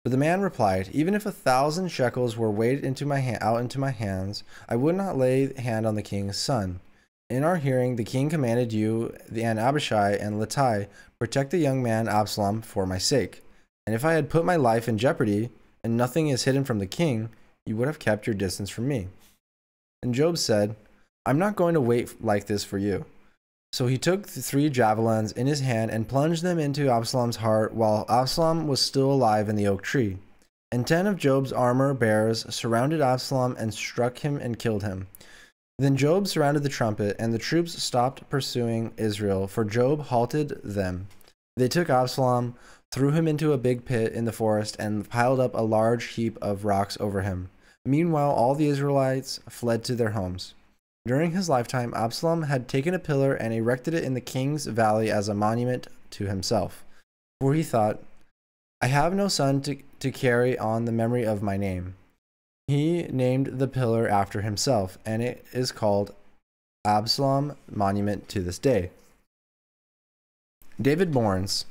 But the man replied, "Even if 1,000 shekels were weighed out into my hands, I would not lay hand on the king's son. In our hearing, the king commanded you and Abishai and Littai protect the young man Absalom for my sake. And if I had put my life in jeopardy, and nothing is hidden from the king, you would have kept your distance from me." And Joab said, "I'm not going to wait like this for you." So he took the 3 javelins in his hand and plunged them into Absalom's heart while Absalom was still alive in the oak tree. And 10 of Joab's armor bearers surrounded Absalom and struck him and killed him. Then Joab surrounded the trumpet, and the troops stopped pursuing Israel, for Joab halted them. They took Absalom, threw him into a big pit in the forest, and piled up a large heap of rocks over him. Meanwhile, all the Israelites fled to their homes. During his lifetime, Absalom had taken a pillar and erected it in the king's valley as a monument to himself. For he thought, "I have no son to carry on the memory of my name." He named the pillar after himself, and it is called Absalom Monument to this day. David mourns.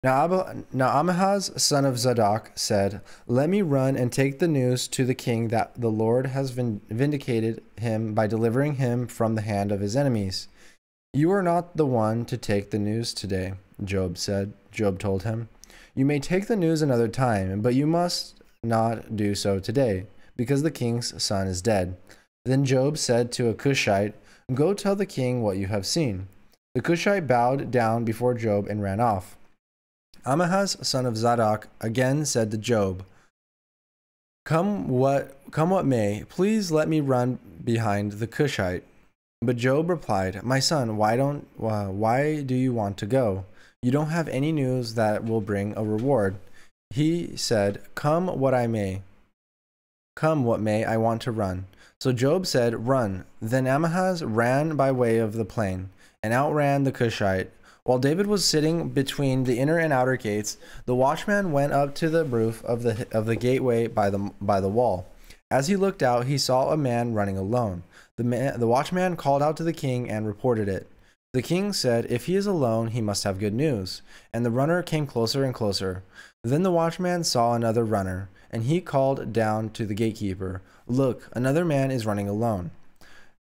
Now Ahimaaz, son of Zadok, said, "Let me run and take the news to the king that the Lord has vindicated him by delivering him from the hand of his enemies." "You are not the one to take the news today," Joab said. Joab told him, "You may take the news another time, but you must not do so today, because the king's son is dead." Then Joab said to a Cushite, "Go tell the king what you have seen." The Cushite bowed down before Joab and ran off. Ahimaaz, son of Zadok, again said to Joab, Come what may, please let me run behind the Cushite." But Joab replied, "My son, why do you want to go? You don't have any news that will bring a reward." He said, Come what may, I want to run." So Joab said, "Run." Then Ahimaaz ran by way of the plain, and outran the Cushite. While David was sitting between the inner and outer gates, the watchman went up to the roof of the gateway by the wall. As he looked out, he saw a man running alone. The watchman called out to the king and reported it. The king said, "If he is alone, he must have good news." And the runner came closer and closer. Then the watchman saw another runner, and he called down to the gatekeeper, "Look, another man is running alone."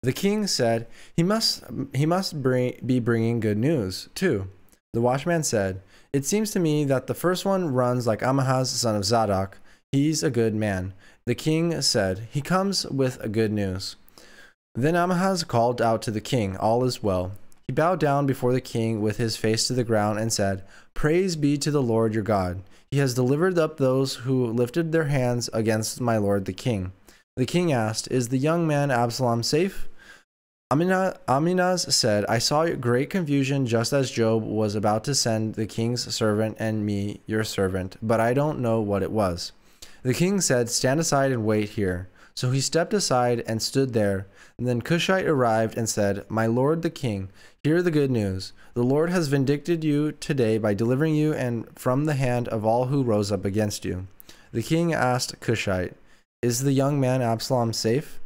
The king said, He must be bringing good news, too." The watchman said, "It seems to me that the first one runs like Ahimaaz, son of Zadok. He's a good man." The king said, "He comes with a good news." Then Ahimaaz called out to the king, "All is well." He bowed down before the king with his face to the ground and said, "Praise be to the Lord your God. He has delivered up those who lifted their hands against my lord the king." The king asked, "Is the young man Absalom safe?" Ahimaaz said, "I saw great confusion just as Joab was about to send the king's servant and me, your servant, but I don't know what it was." The king said, "Stand aside and wait here." So he stepped aside and stood there. And then Cushite arrived and said, "My lord the king, hear the good news. The Lord has vindicated you today by delivering you and from the hand of all who rose up against you." The king asked Cushite, "Is the young man Absalom safe?"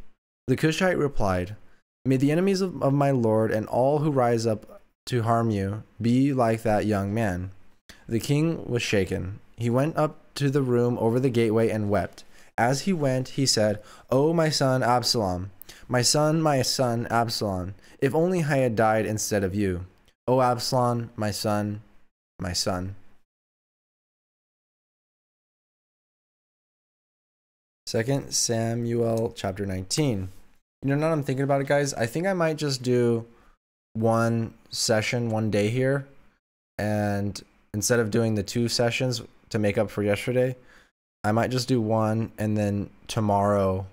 The Cushite replied, "May the enemies of my lord and all who rise up to harm you be like that young man." The king was shaken. He went up to the room over the gateway and wept. As he went, he said, "Oh, my son Absalom, my son, Absalom, if only I had died instead of you. O Absalom, my son, my son. 2 Samuel chapter 19. You know, now that I'm thinking about it, guys, I think I might just do one session one day here, and instead of doing the 2 sessions to make up for yesterday, I might just do one, and then tomorrow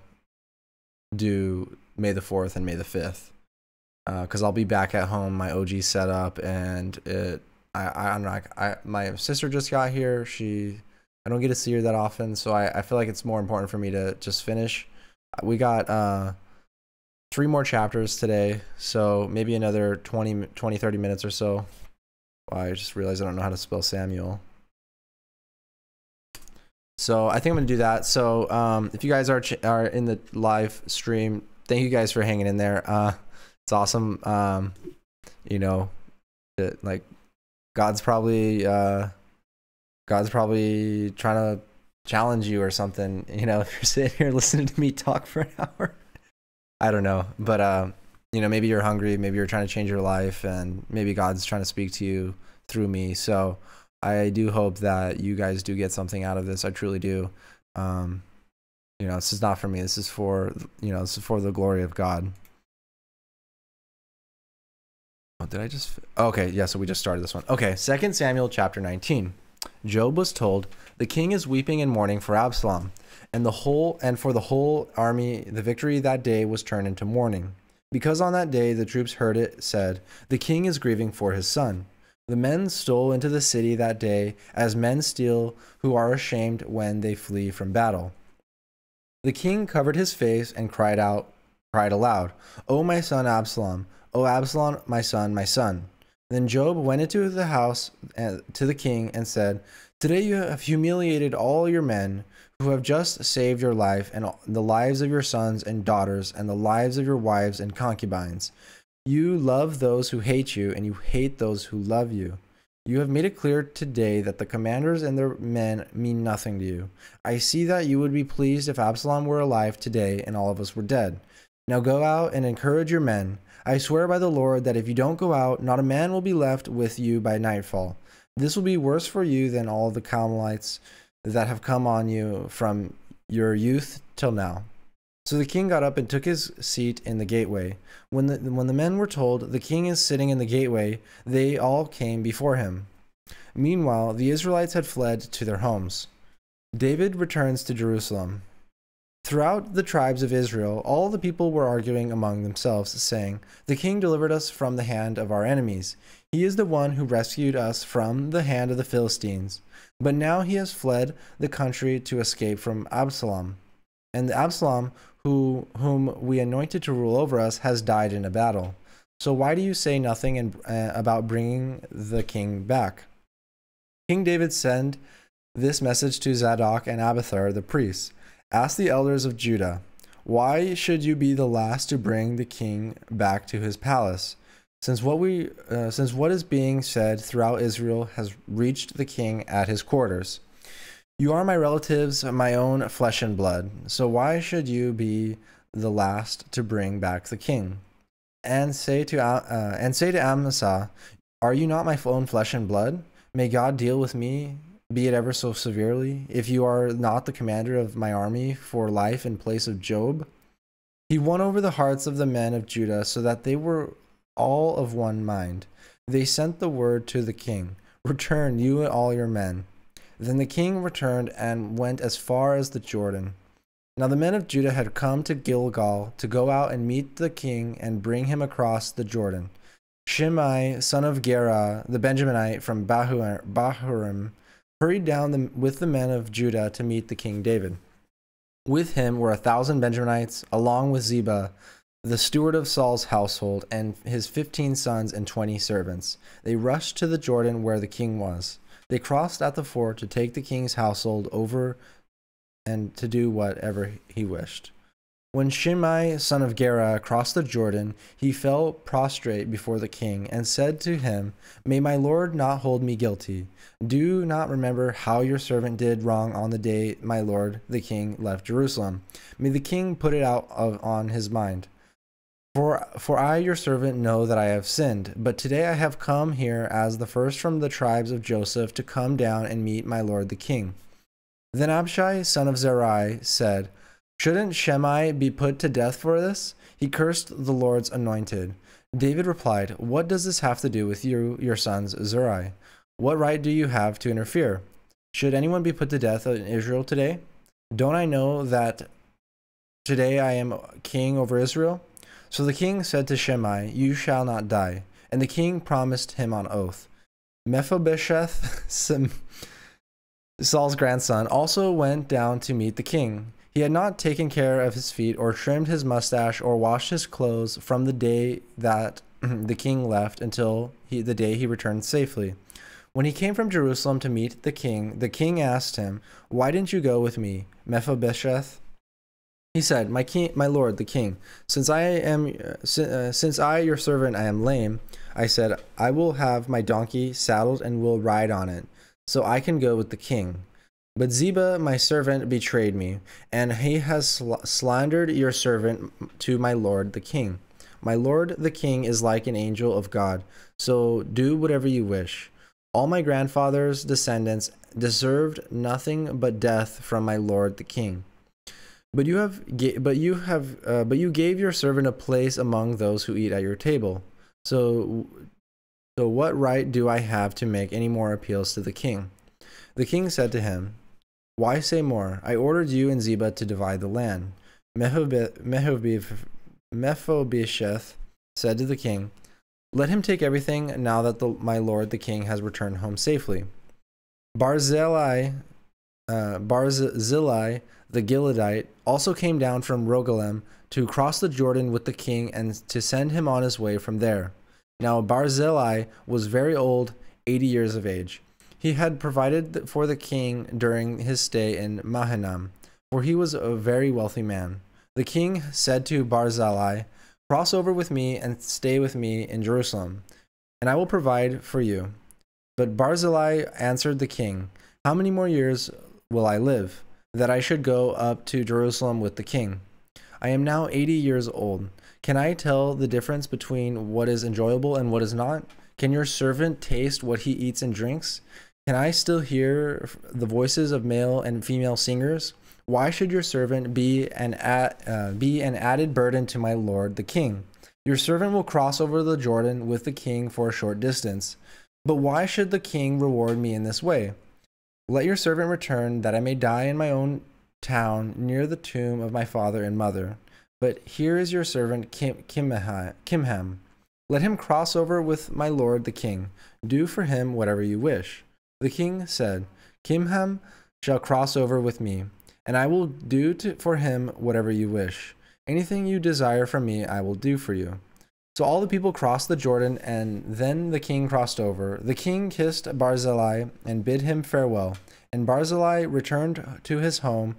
do May the 4th and May the 5th, because I'll be back at home, my OG setup, and I don't know, my sister just got here. I don't get to see her that often, so I feel like it's more important for me to just finish. We got 3 more chapters today, so maybe another 20, 30 minutes or so. I just realized I don't know how to spell Samuel. So I think I'm gonna do that. So if you guys are in the live stream, thank you guys for hanging in there. It's awesome. You know, like God's probably trying to challenge you or something. You know, if you're sitting here listening to me talk for an hour, I don't know. But you know, maybe you're hungry, maybe you're trying to change your life, and maybe God's trying to speak to you through me. So I do hope that you guys do get something out of this. I truly do. You know, this is not for me. This is for, you know, this is for the glory of God. Oh, did I just? Okay, yeah, so we just started this one. Okay, 2 Samuel chapter 19. Job was told, the king is weeping and mourning for Absalom, and for the whole army. The victory that day was turned into mourning, because on that day the troops heard it said, the king is grieving for his son. The men stole into the city that day, as men steal who are ashamed when they flee from battle. The king covered his face and cried aloud, O my son Absalom, O Absalom, my son, my son. Then Job went into the house to the king and said, today you have humiliated all your men who have just saved your life and the lives of your sons and daughters and the lives of your wives and concubines. You love those who hate you, and you hate those who love you. You have made it clear today that the commanders and their men mean nothing to you. I see that you would be pleased if Absalom were alive today and all of us were dead. Now go out and encourage your men. I swear by the Lord that if you don't go out, not a man will be left with you by nightfall. This will be worse for you than all the Carmelites that have come on you from your youth till now. So the king got up and took his seat in the gateway. When the men were told, the king is sitting in the gateway, they all came before him. Meanwhile, the Israelites had fled to their homes. David returns to Jerusalem. Throughout the tribes of Israel, all the people were arguing among themselves, saying, the king delivered us from the hand of our enemies. He is the one who rescued us from the hand of the Philistines. But now he has fled the country to escape from Absalom. And Absalom, whom we anointed to rule over us, has died in a battle. So why do you say nothing about bringing the king back? King David sent this message to Zadok and Abiathar the priests. Ask the elders of Judah, why should you be the last to bring the king back to his palace? Since what is being said throughout Israel has reached the king at his quarters. You are my relatives, my own flesh and blood. So why should you be the last to bring back the king? And say to Amasa, are you not my own flesh and blood? May God deal with me, be it ever so severely, if you are not the commander of my army for life in place of Job. He won over the hearts of the men of Judah so that they were all of one mind. They sent the word to the king, return, you and all your men. Then the king returned and went as far as the Jordan. Now the men of Judah had come to Gilgal to go out and meet the king and bring him across the Jordan. Shimei, son of Gera, the Benjaminite from Bahurim, hurried down with the men of Judah to meet the king David. With him were 1,000 Benjaminites, along with Ziba, the steward of Saul's household, and his 15 sons and 20 servants. They rushed to the Jordan where the king was. They crossed at the ford to take the king's household over and to do whatever he wished. When Shimei, son of Gera, crossed the Jordan, he fell prostrate before the king and said to him, may my lord not hold me guilty. Do not remember how your servant did wrong on the day my lord the king left Jerusalem. May the king put it out on his mind. For I, your servant, know that I have sinned, but today I have come here as the first from the tribes of Joseph to come down and meet my lord the king. Then Abishai, son of Zeruiah, said, Shouldn't Shimei be put to death for this? He cursed the Lord's anointed. David replied, What does this have to do with you, your sons, Zeruiah? What right do you have to interfere? Should anyone be put to death in Israel today? Don't I know that today I am king over Israel? So the king said to Shimei, You shall not die. And the king promised him on oath. Mephibosheth, Saul's grandson, also went down to meet the king. He had not taken care of his feet or trimmed his mustache or washed his clothes from the day that the king left until the day he returned safely. When he came from Jerusalem to meet the king asked him, Why didn't you go with me, Mephibosheth? He said, my lord, the king, since I, your servant, I am lame, I said, I will have my donkey saddled and will ride on it, so I can go with the king. But Ziba, my servant, betrayed me, and he has slandered your servant to my lord, the king. My lord, the king, is like an angel of God, so do whatever you wish. All my grandfather's descendants deserved nothing but death from my lord, the king. But you gave your servant a place among those who eat at your table. So what right do I have to make any more appeals to the king? The king said to him, Why say more? I ordered you and Ziba to divide the land. Mephibosheth said to the king, Let him take everything now that my lord the king has returned home safely. Barzillai the Gileadite also came down from Rogelim to cross the Jordan with the king and to send him on his way from there. Now Barzillai was very old, 80 years of age. He had provided for the king during his stay in Mahanaim, for he was a very wealthy man. The king said to Barzillai, Cross over with me and stay with me in Jerusalem, and I will provide for you. But Barzillai answered the king, How many more years will I live, that I should go up to Jerusalem with the king? I am now 80 years old. Can I tell the difference between what is enjoyable and what is not? Can your servant taste what he eats and drinks? Can I still hear the voices of male and female singers? Why should your servant be an added burden to my lord the king? Your servant will cross over the Jordan with the king for a short distance. But why should the king reward me in this way? Let your servant return, that I may die in my own town near the tomb of my father and mother. But here is your servant Kimham. Let him cross over with my lord the king. Do for him whatever you wish. The king said, Kimham shall cross over with me, and I will do for him whatever you wish. Anything you desire from me, I will do for you. So all the people crossed the Jordan, and then the king crossed over. The king kissed Barzillai and bid him farewell, and Barzillai returned to his home.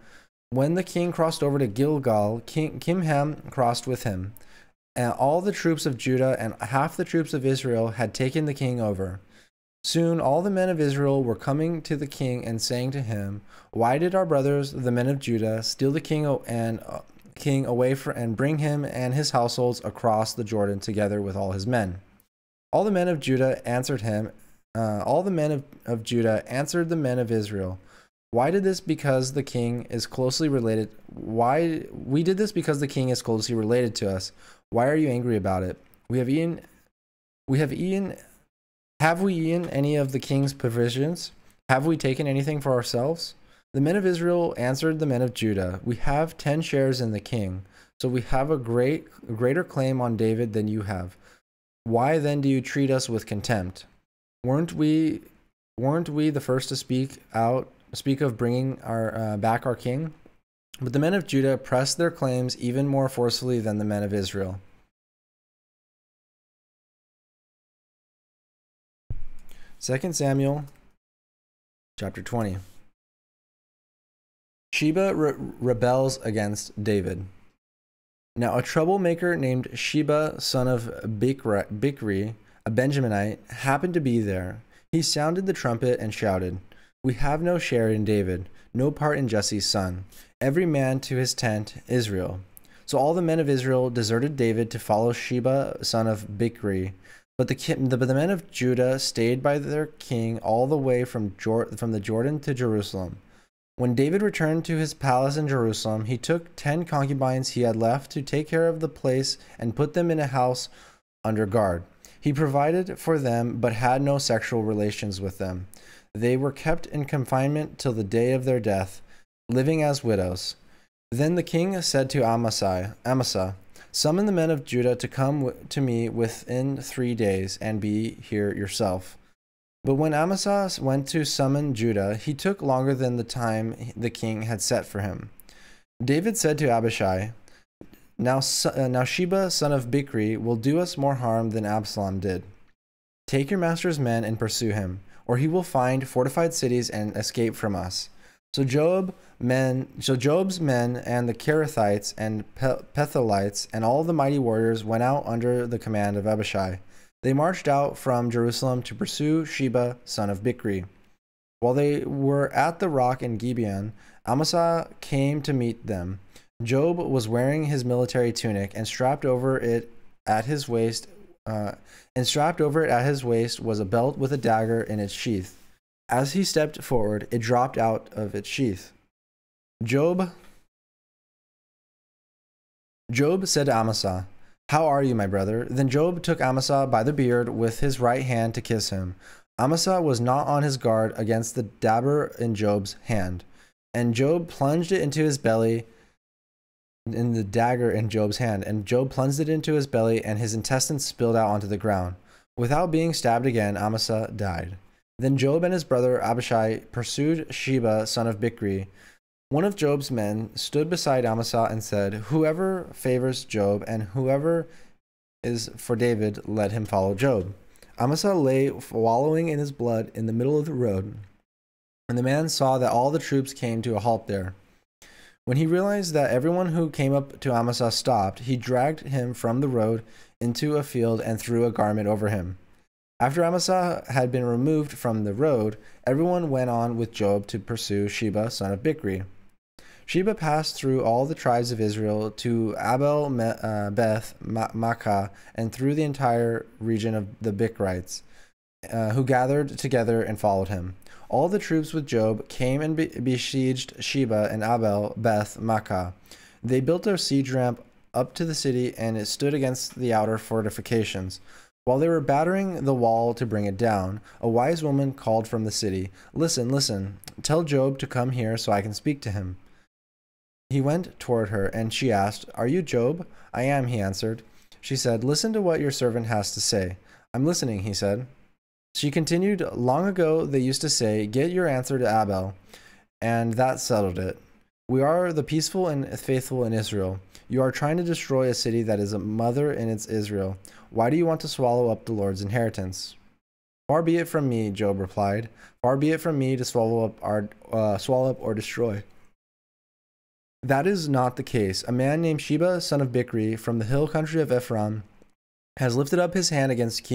When the king crossed over to Gilgal, Kimham crossed with him. And all the troops of Judah and half the troops of Israel had taken the king over. Soon all the men of Israel were coming to the king and saying to him, Why did our brothers, the men of Judah, steal the king away and bring him and his households across the Jordan together with all his men? All the men of Judah answered him. All the men of Judah answered the men of Israel, Why did this? Because the king is closely related. Why we did this because the king is closely related to us. Why are you angry about it? Have we eaten any of the king's provisions? Have we taken anything for ourselves? The men of Israel answered the men of Judah, We have 10 shares in the king, so we have a greater claim on David than you have. Why then do you treat us with contempt? Weren't we the first to speak of bringing back our king? But the men of Judah pressed their claims even more forcefully than the men of Israel. 2 Samuel chapter 20. Sheba rebels against David. Now a troublemaker named Sheba, son of Bichri, a Benjaminite, happened to be there. He sounded the trumpet and shouted, We have no share in David, no part in Jesse's son. Every man to his tent, Israel. So all the men of Israel deserted David to follow Sheba, son of Bichri. But the men of Judah stayed by their king all the way from the Jordan to Jerusalem. When David returned to his palace in Jerusalem, he took 10 concubines he had left to take care of the place and put them in a house under guard. He provided for them, but had no sexual relations with them. They were kept in confinement till the day of their death, living as widows. Then the king said to Amasa, summon the men of Judah to come to me within 3 days, and be here yourself. But when Amasa went to summon Judah, he took longer than the time the king had set for him. David said to Abishai, Now Sheba, son of Bichri, will do us more harm than Absalom did. Take your master's men and pursue him, or he will find fortified cities and escape from us. So Job's men and the Kerethites and Pethelites and all the mighty warriors went out under the command of Abishai. They marched out from Jerusalem to pursue Sheba, son of Bichri. While they were at the rock in Gibeon, Amasa came to meet them. Job was wearing his military tunic, and strapped over it at his waist was a belt with a dagger in its sheath. As he stepped forward, it dropped out of its sheath. Job said to Amasa, How are you, my brother? Then Job took Amasa by the beard with his right hand to kiss him. Amasa was not on his guard against the dagger in Job's hand, and Job plunged it into his belly. And Job plunged it into his belly, and his intestines spilled out onto the ground. Without being stabbed again, Amasa died. Then Job and his brother Abishai pursued Sheba, son of Bichri. One of Job's men stood beside Amasa and said, Whoever favors Job and whoever is for David, let him follow Job. Amasa lay wallowing in his blood in the middle of the road, and the man saw that all the troops came to a halt there. When he realized that everyone who came up to Amasa stopped, he dragged him from the road into a field and threw a garment over him. After Amasa had been removed from the road, everyone went on with Job to pursue Sheba, son of Bichri. Sheba passed through all the tribes of Israel to Abel Beth Makkah, and through the entire region of the Bichrites, who gathered together and followed him. All the troops with Job came and besieged Sheba and Abel Beth Makkah. They built a siege ramp up to the city, and it stood against the outer fortifications. While they were battering the wall to bring it down, a wise woman called from the city, Listen, tell Job to come here so I can speak to him. He went toward her, and she asked, Are you Job? I am, he answered. She said, Listen to what your servant has to say. I'm listening, he said. She continued, Long ago they used to say, Get your answer to Abel, and that settled it. We are the peaceful and faithful in Israel. You are trying to destroy a city that is a mother in its Israel. Why do you want to swallow up the Lord's inheritance? Far be it from me, Job replied. Far be it from me to swallow up or destroy. That is not the case. A man named Sheba, son of Bichri, from the hill country of Ephraim, has lifted up his hand against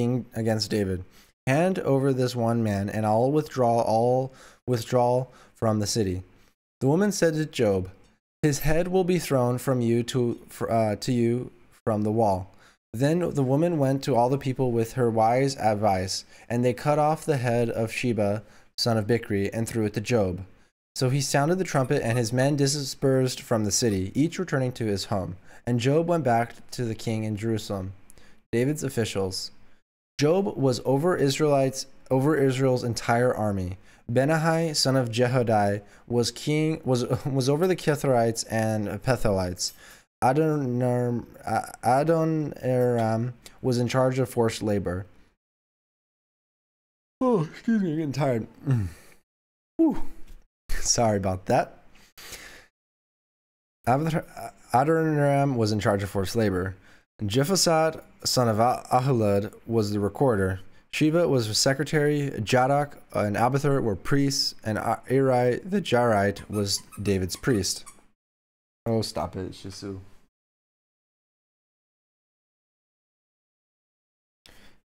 David. Hand over this one man, and I'll withdraw from the city. The woman said to Job, His head will be thrown from you to you from the wall. Then the woman went to all the people with her wise advice, and they cut off the head of Sheba, son of Bichri, and threw it to Job. So he sounded the trumpet, and his men dispersed from the city, each returning to his home. And Job went back to the king in Jerusalem. David's officials. Job was over Israel's entire army. Benaiah, son of Jehoiada, was over the Kerethites and Pethelites. Adoniram was in charge of forced labor. Oh, excuse me, I'm getting tired. Sorry about that. Adoniram was in charge of forced labor. Jephthah, son of Ahilud, was the recorder. Sheva was the secretary. Zadok and Abiathar were priests, and Eri the Jarite was David's priest. Oh, stop it, Shisu.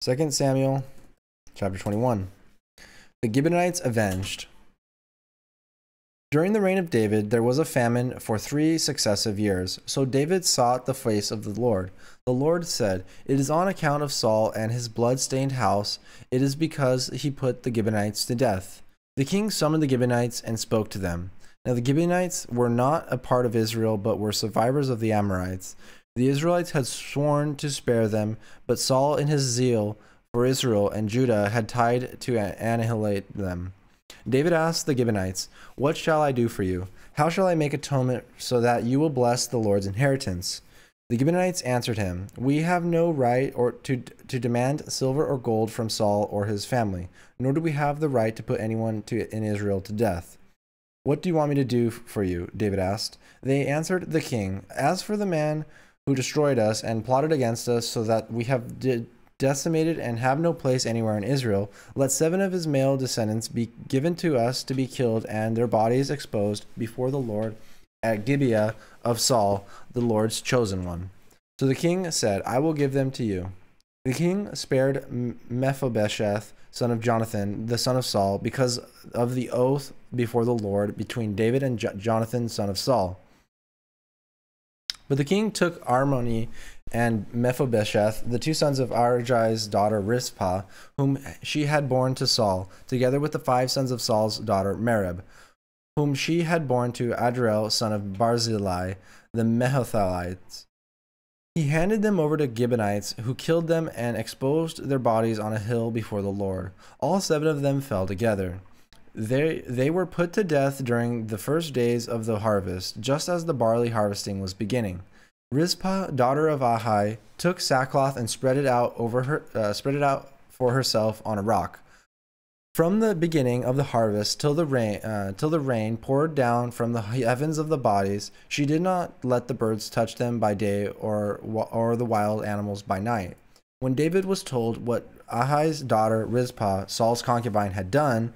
2 Samuel, chapter 21. The Gibeonites avenged. During the reign of David, there was a famine for 3 successive years. So David sought the face of the Lord. The Lord said, "It is on account of Saul and his blood-stained house. It is because he put the Gibeonites to death." The king summoned the Gibeonites and spoke to them. Now the Gibeonites were not a part of Israel, but were survivors of the Amorites. The Israelites had sworn to spare them, but Saul in his zeal for Israel and Judah had tried to annihilate them. David asked the Gibeonites, "What shall I do for you? How shall I make atonement so that you will bless the Lord's inheritance?" The Gibeonites answered him, "We have no right to demand silver or gold from Saul or his family, nor do we have the right to put anyone in Israel to death." "What do you want me to do for you?" David asked. They answered the king, "As for the man who destroyed us and plotted against us so that we have decimated and have no place anywhere in Israel, let 7 of his male descendants be given to us to be killed and their bodies exposed before the Lord at Gibeah of Saul, the Lord's chosen one." So the king said, "I will give them to you." The king spared Mephibosheth, son of Jonathan, the son of Saul, because of the oath before the Lord between David and Jonathan, son of Saul. But the king took Armoni and Mephibosheth, the 2 sons of Arjai's daughter Rizpah, whom she had borne to Saul, together with the 5 sons of Saul's daughter Merab, whom she had borne to Adriel, son of Barzillai, the Mehothalites. He handed them over to Gibeonites, who killed them and exposed their bodies on a hill before the Lord. All 7 of them fell together. They were put to death during the first days of the harvest, just as the barley harvesting was beginning. Rizpah, daughter of Ahai, took sackcloth and spread it out for herself on a rock. From the beginning of the harvest till the rain poured down from the heavens of the bodies, she did not let the birds touch them by day or the wild animals by night. When David was told what Ahai's daughter Rizpah, Saul's concubine, had done,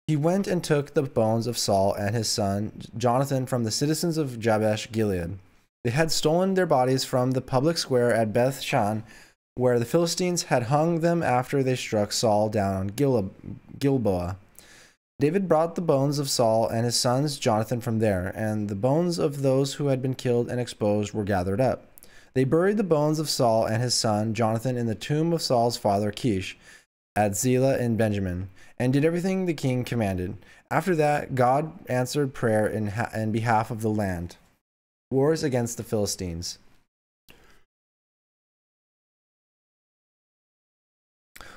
he went and took the bones of Saul and his son Jonathan from the citizens of Jabesh Gilead. They had stolen their bodies from the public square at Beth Shan, where the Philistines had hung them after they struck Saul down on Gilboa. David brought the bones of Saul and his sons Jonathan from there, and the bones of those who had been killed and exposed were gathered up. They buried the bones of Saul and his son Jonathan in the tomb of Saul's father Kish at Zelah in Benjamin, and did everything the king commanded. After that, God answered prayer in behalf of the land. Wars against the Philistines.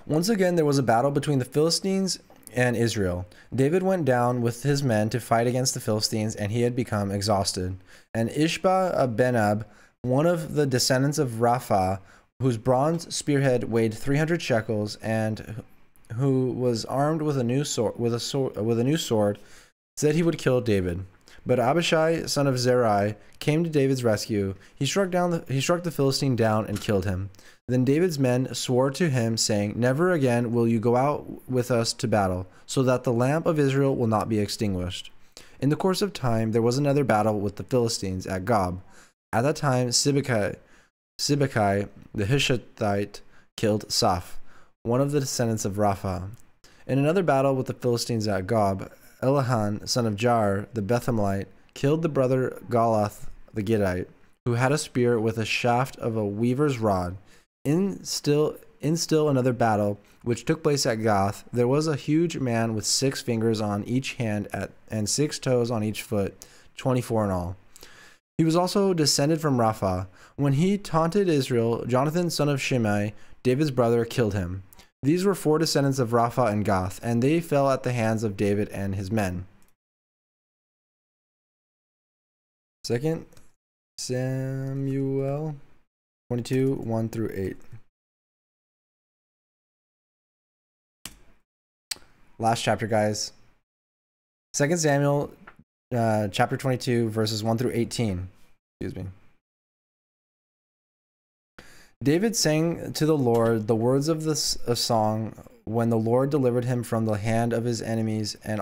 Once again, there was a battle between the Philistines and Israel. David went down with his men to fight against the Philistines, and he had become exhausted. And Ishba-Benab, one of the descendants of Rapha, whose bronze spearhead weighed 300 shekels, and who was armed with a new sword, said he would kill David. But Abishai, son of Zerai, came to David's rescue. He struck the Philistine down and killed him. Then David's men swore to him, saying, "Never again will you go out with us to battle, so that the lamp of Israel will not be extinguished." In the course of time, there was another battle with the Philistines at Gob. At that time, Sibbecai the Hushathite killed Saph, one of the descendants of Rapha. In another battle with the Philistines at Gob, Elihan, son of Jair, the Bethlehemite, killed the brother Goliath the Gittite, who had a spear with a shaft of a weaver's rod. In still another battle, which took place at Gath, there was a huge man with 6 fingers on each hand and 6 toes on each foot, 24 in all. He was also descended from Rapha. When he taunted Israel, Jonathan, son of Shimei, David's brother, killed him. These were 4 descendants of Rapha and Gath, and they fell at the hands of David and his men. 2 Samuel 22, 1 through 8. Last chapter, guys. 2 Samuel chapter 22, verses 1 through 18. Excuse me. David sang to the Lord the words of this song when the Lord delivered him from the hand of his enemies and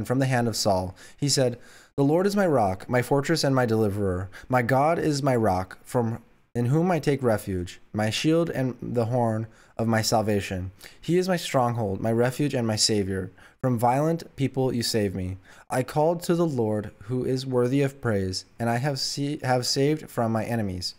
from the hand of Saul. He said, "The Lord is my rock, my fortress and my deliverer. My God is my rock. From in whom I take refuge, my shield and the horn of my salvation. He is my stronghold, my refuge and my savior. From violent people you save me. I called to the Lord, who is worthy of praise, and I have saved from my enemies.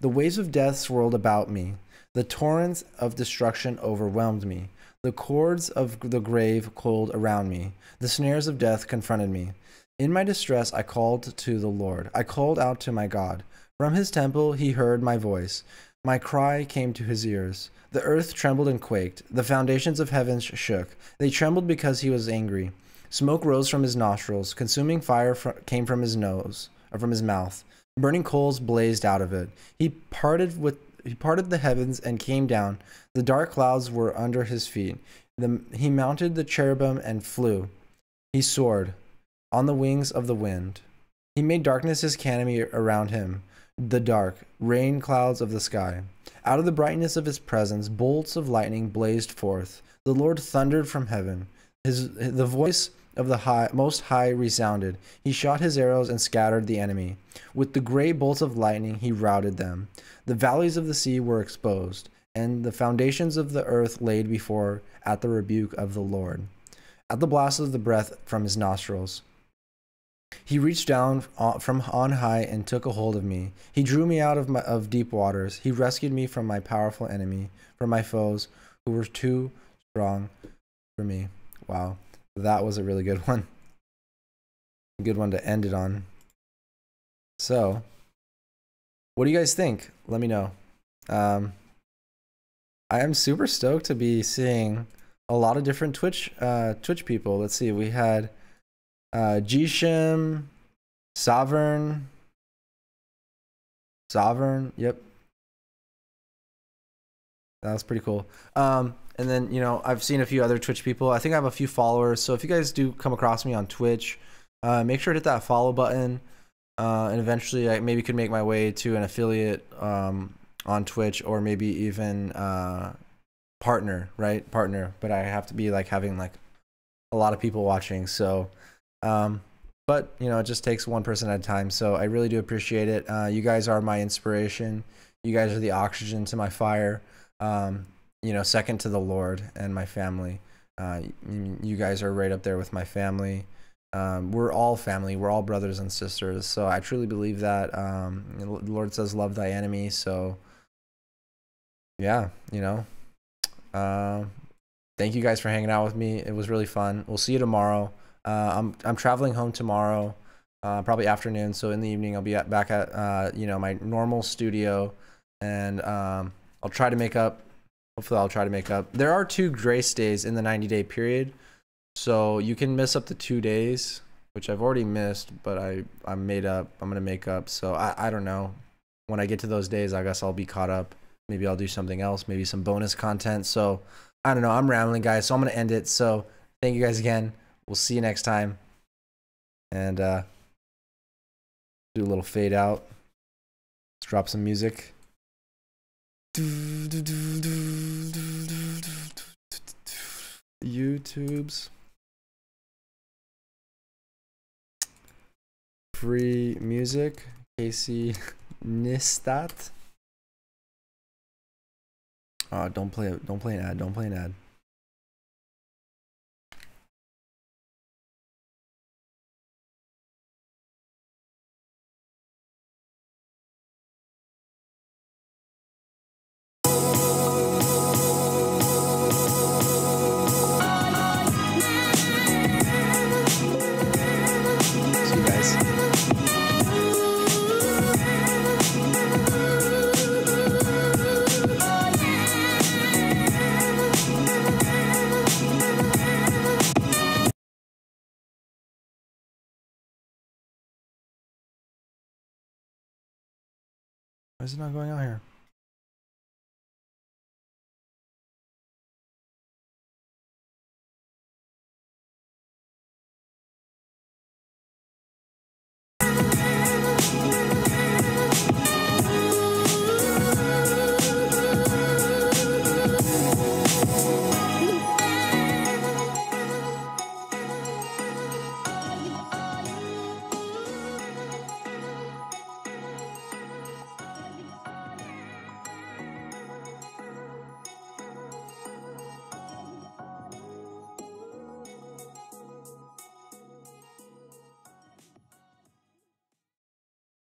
The waves of death swirled about me. The torrents of destruction overwhelmed me. The cords of the grave coiled around me. The snares of death confronted me. In my distress I called to the Lord. I called out to my God. From his temple he heard my voice. My cry came to his ears. The earth trembled and quaked. The foundations of heaven shook. They trembled because he was angry. Smoke rose from his nostrils. Consuming fire came from his nose, or from his mouth. Burning coals blazed out of it. He parted the heavens and came down. The dark clouds were under his feet. He mounted the cherubim and flew. He soared on the wings of the wind. He made darkness his canopy around him, the dark rain clouds of the sky. Out of the brightness of his presence, bolts of lightning blazed forth. The Lord thundered from heaven. The voice of the Most High resounded. He shot his arrows and scattered the enemy. With the gray bolts of lightning, he routed them. The valleys of the sea were exposed, and the foundations of the earth laid before at the rebuke of the Lord, at the blast of the breath from his nostrils. He reached down from on high and took a hold of me. He drew me out of deep waters. He rescued me from my powerful enemy, from my foes who were too strong for me. Wow, that was a really good one. A good one to end it on. So, what do you guys think? Let me know. I am super stoked to be seeing a lot of different Twitch people. Let's see, we had Gshim, Sovereign, yep. That was pretty cool. And then, you know, I've seen a few other Twitch people. I think I have a few followers. So if you guys do come across me on Twitch, make sure to hit that follow button. And eventually I maybe could make my way to an affiliate on Twitch, or maybe even partner, right? Partner. But I have to be like having like a lot of people watching. So, but you know, it just takes one person at a time. So I really do appreciate it. You guys are my inspiration. You guys are the oxygen to my fire. You know, second to the Lord and my family. You guys are right up there with my family. We're all family. We're all brothers and sisters. So I truly believe that. The Lord says, love thy enemy. So yeah, you know, thank you guys for hanging out with me. It was really fun. We'll see you tomorrow. I'm traveling home tomorrow, probably afternoon. So in the evening, I'll be back at, you know, my normal studio, and, I'll try to make up. Hopefully I'll try to make up. There are 2 grace days in the 90-day period. So you can miss up to 2 days, which I've already missed, but I'm made up. I'm going to make up. So I don't know. When I get to those days, I guess I'll be caught up. Maybe I'll do something else, maybe some bonus content. So I don't know. I'm rambling, guys. So I'm going to end it. So thank you guys again. We'll see you next time. And do a little fade out. Let's drop some music. YouTube's free music, Casey Neistat. Don't play an ad, don't play an ad. See you guys. Why is it not going out here?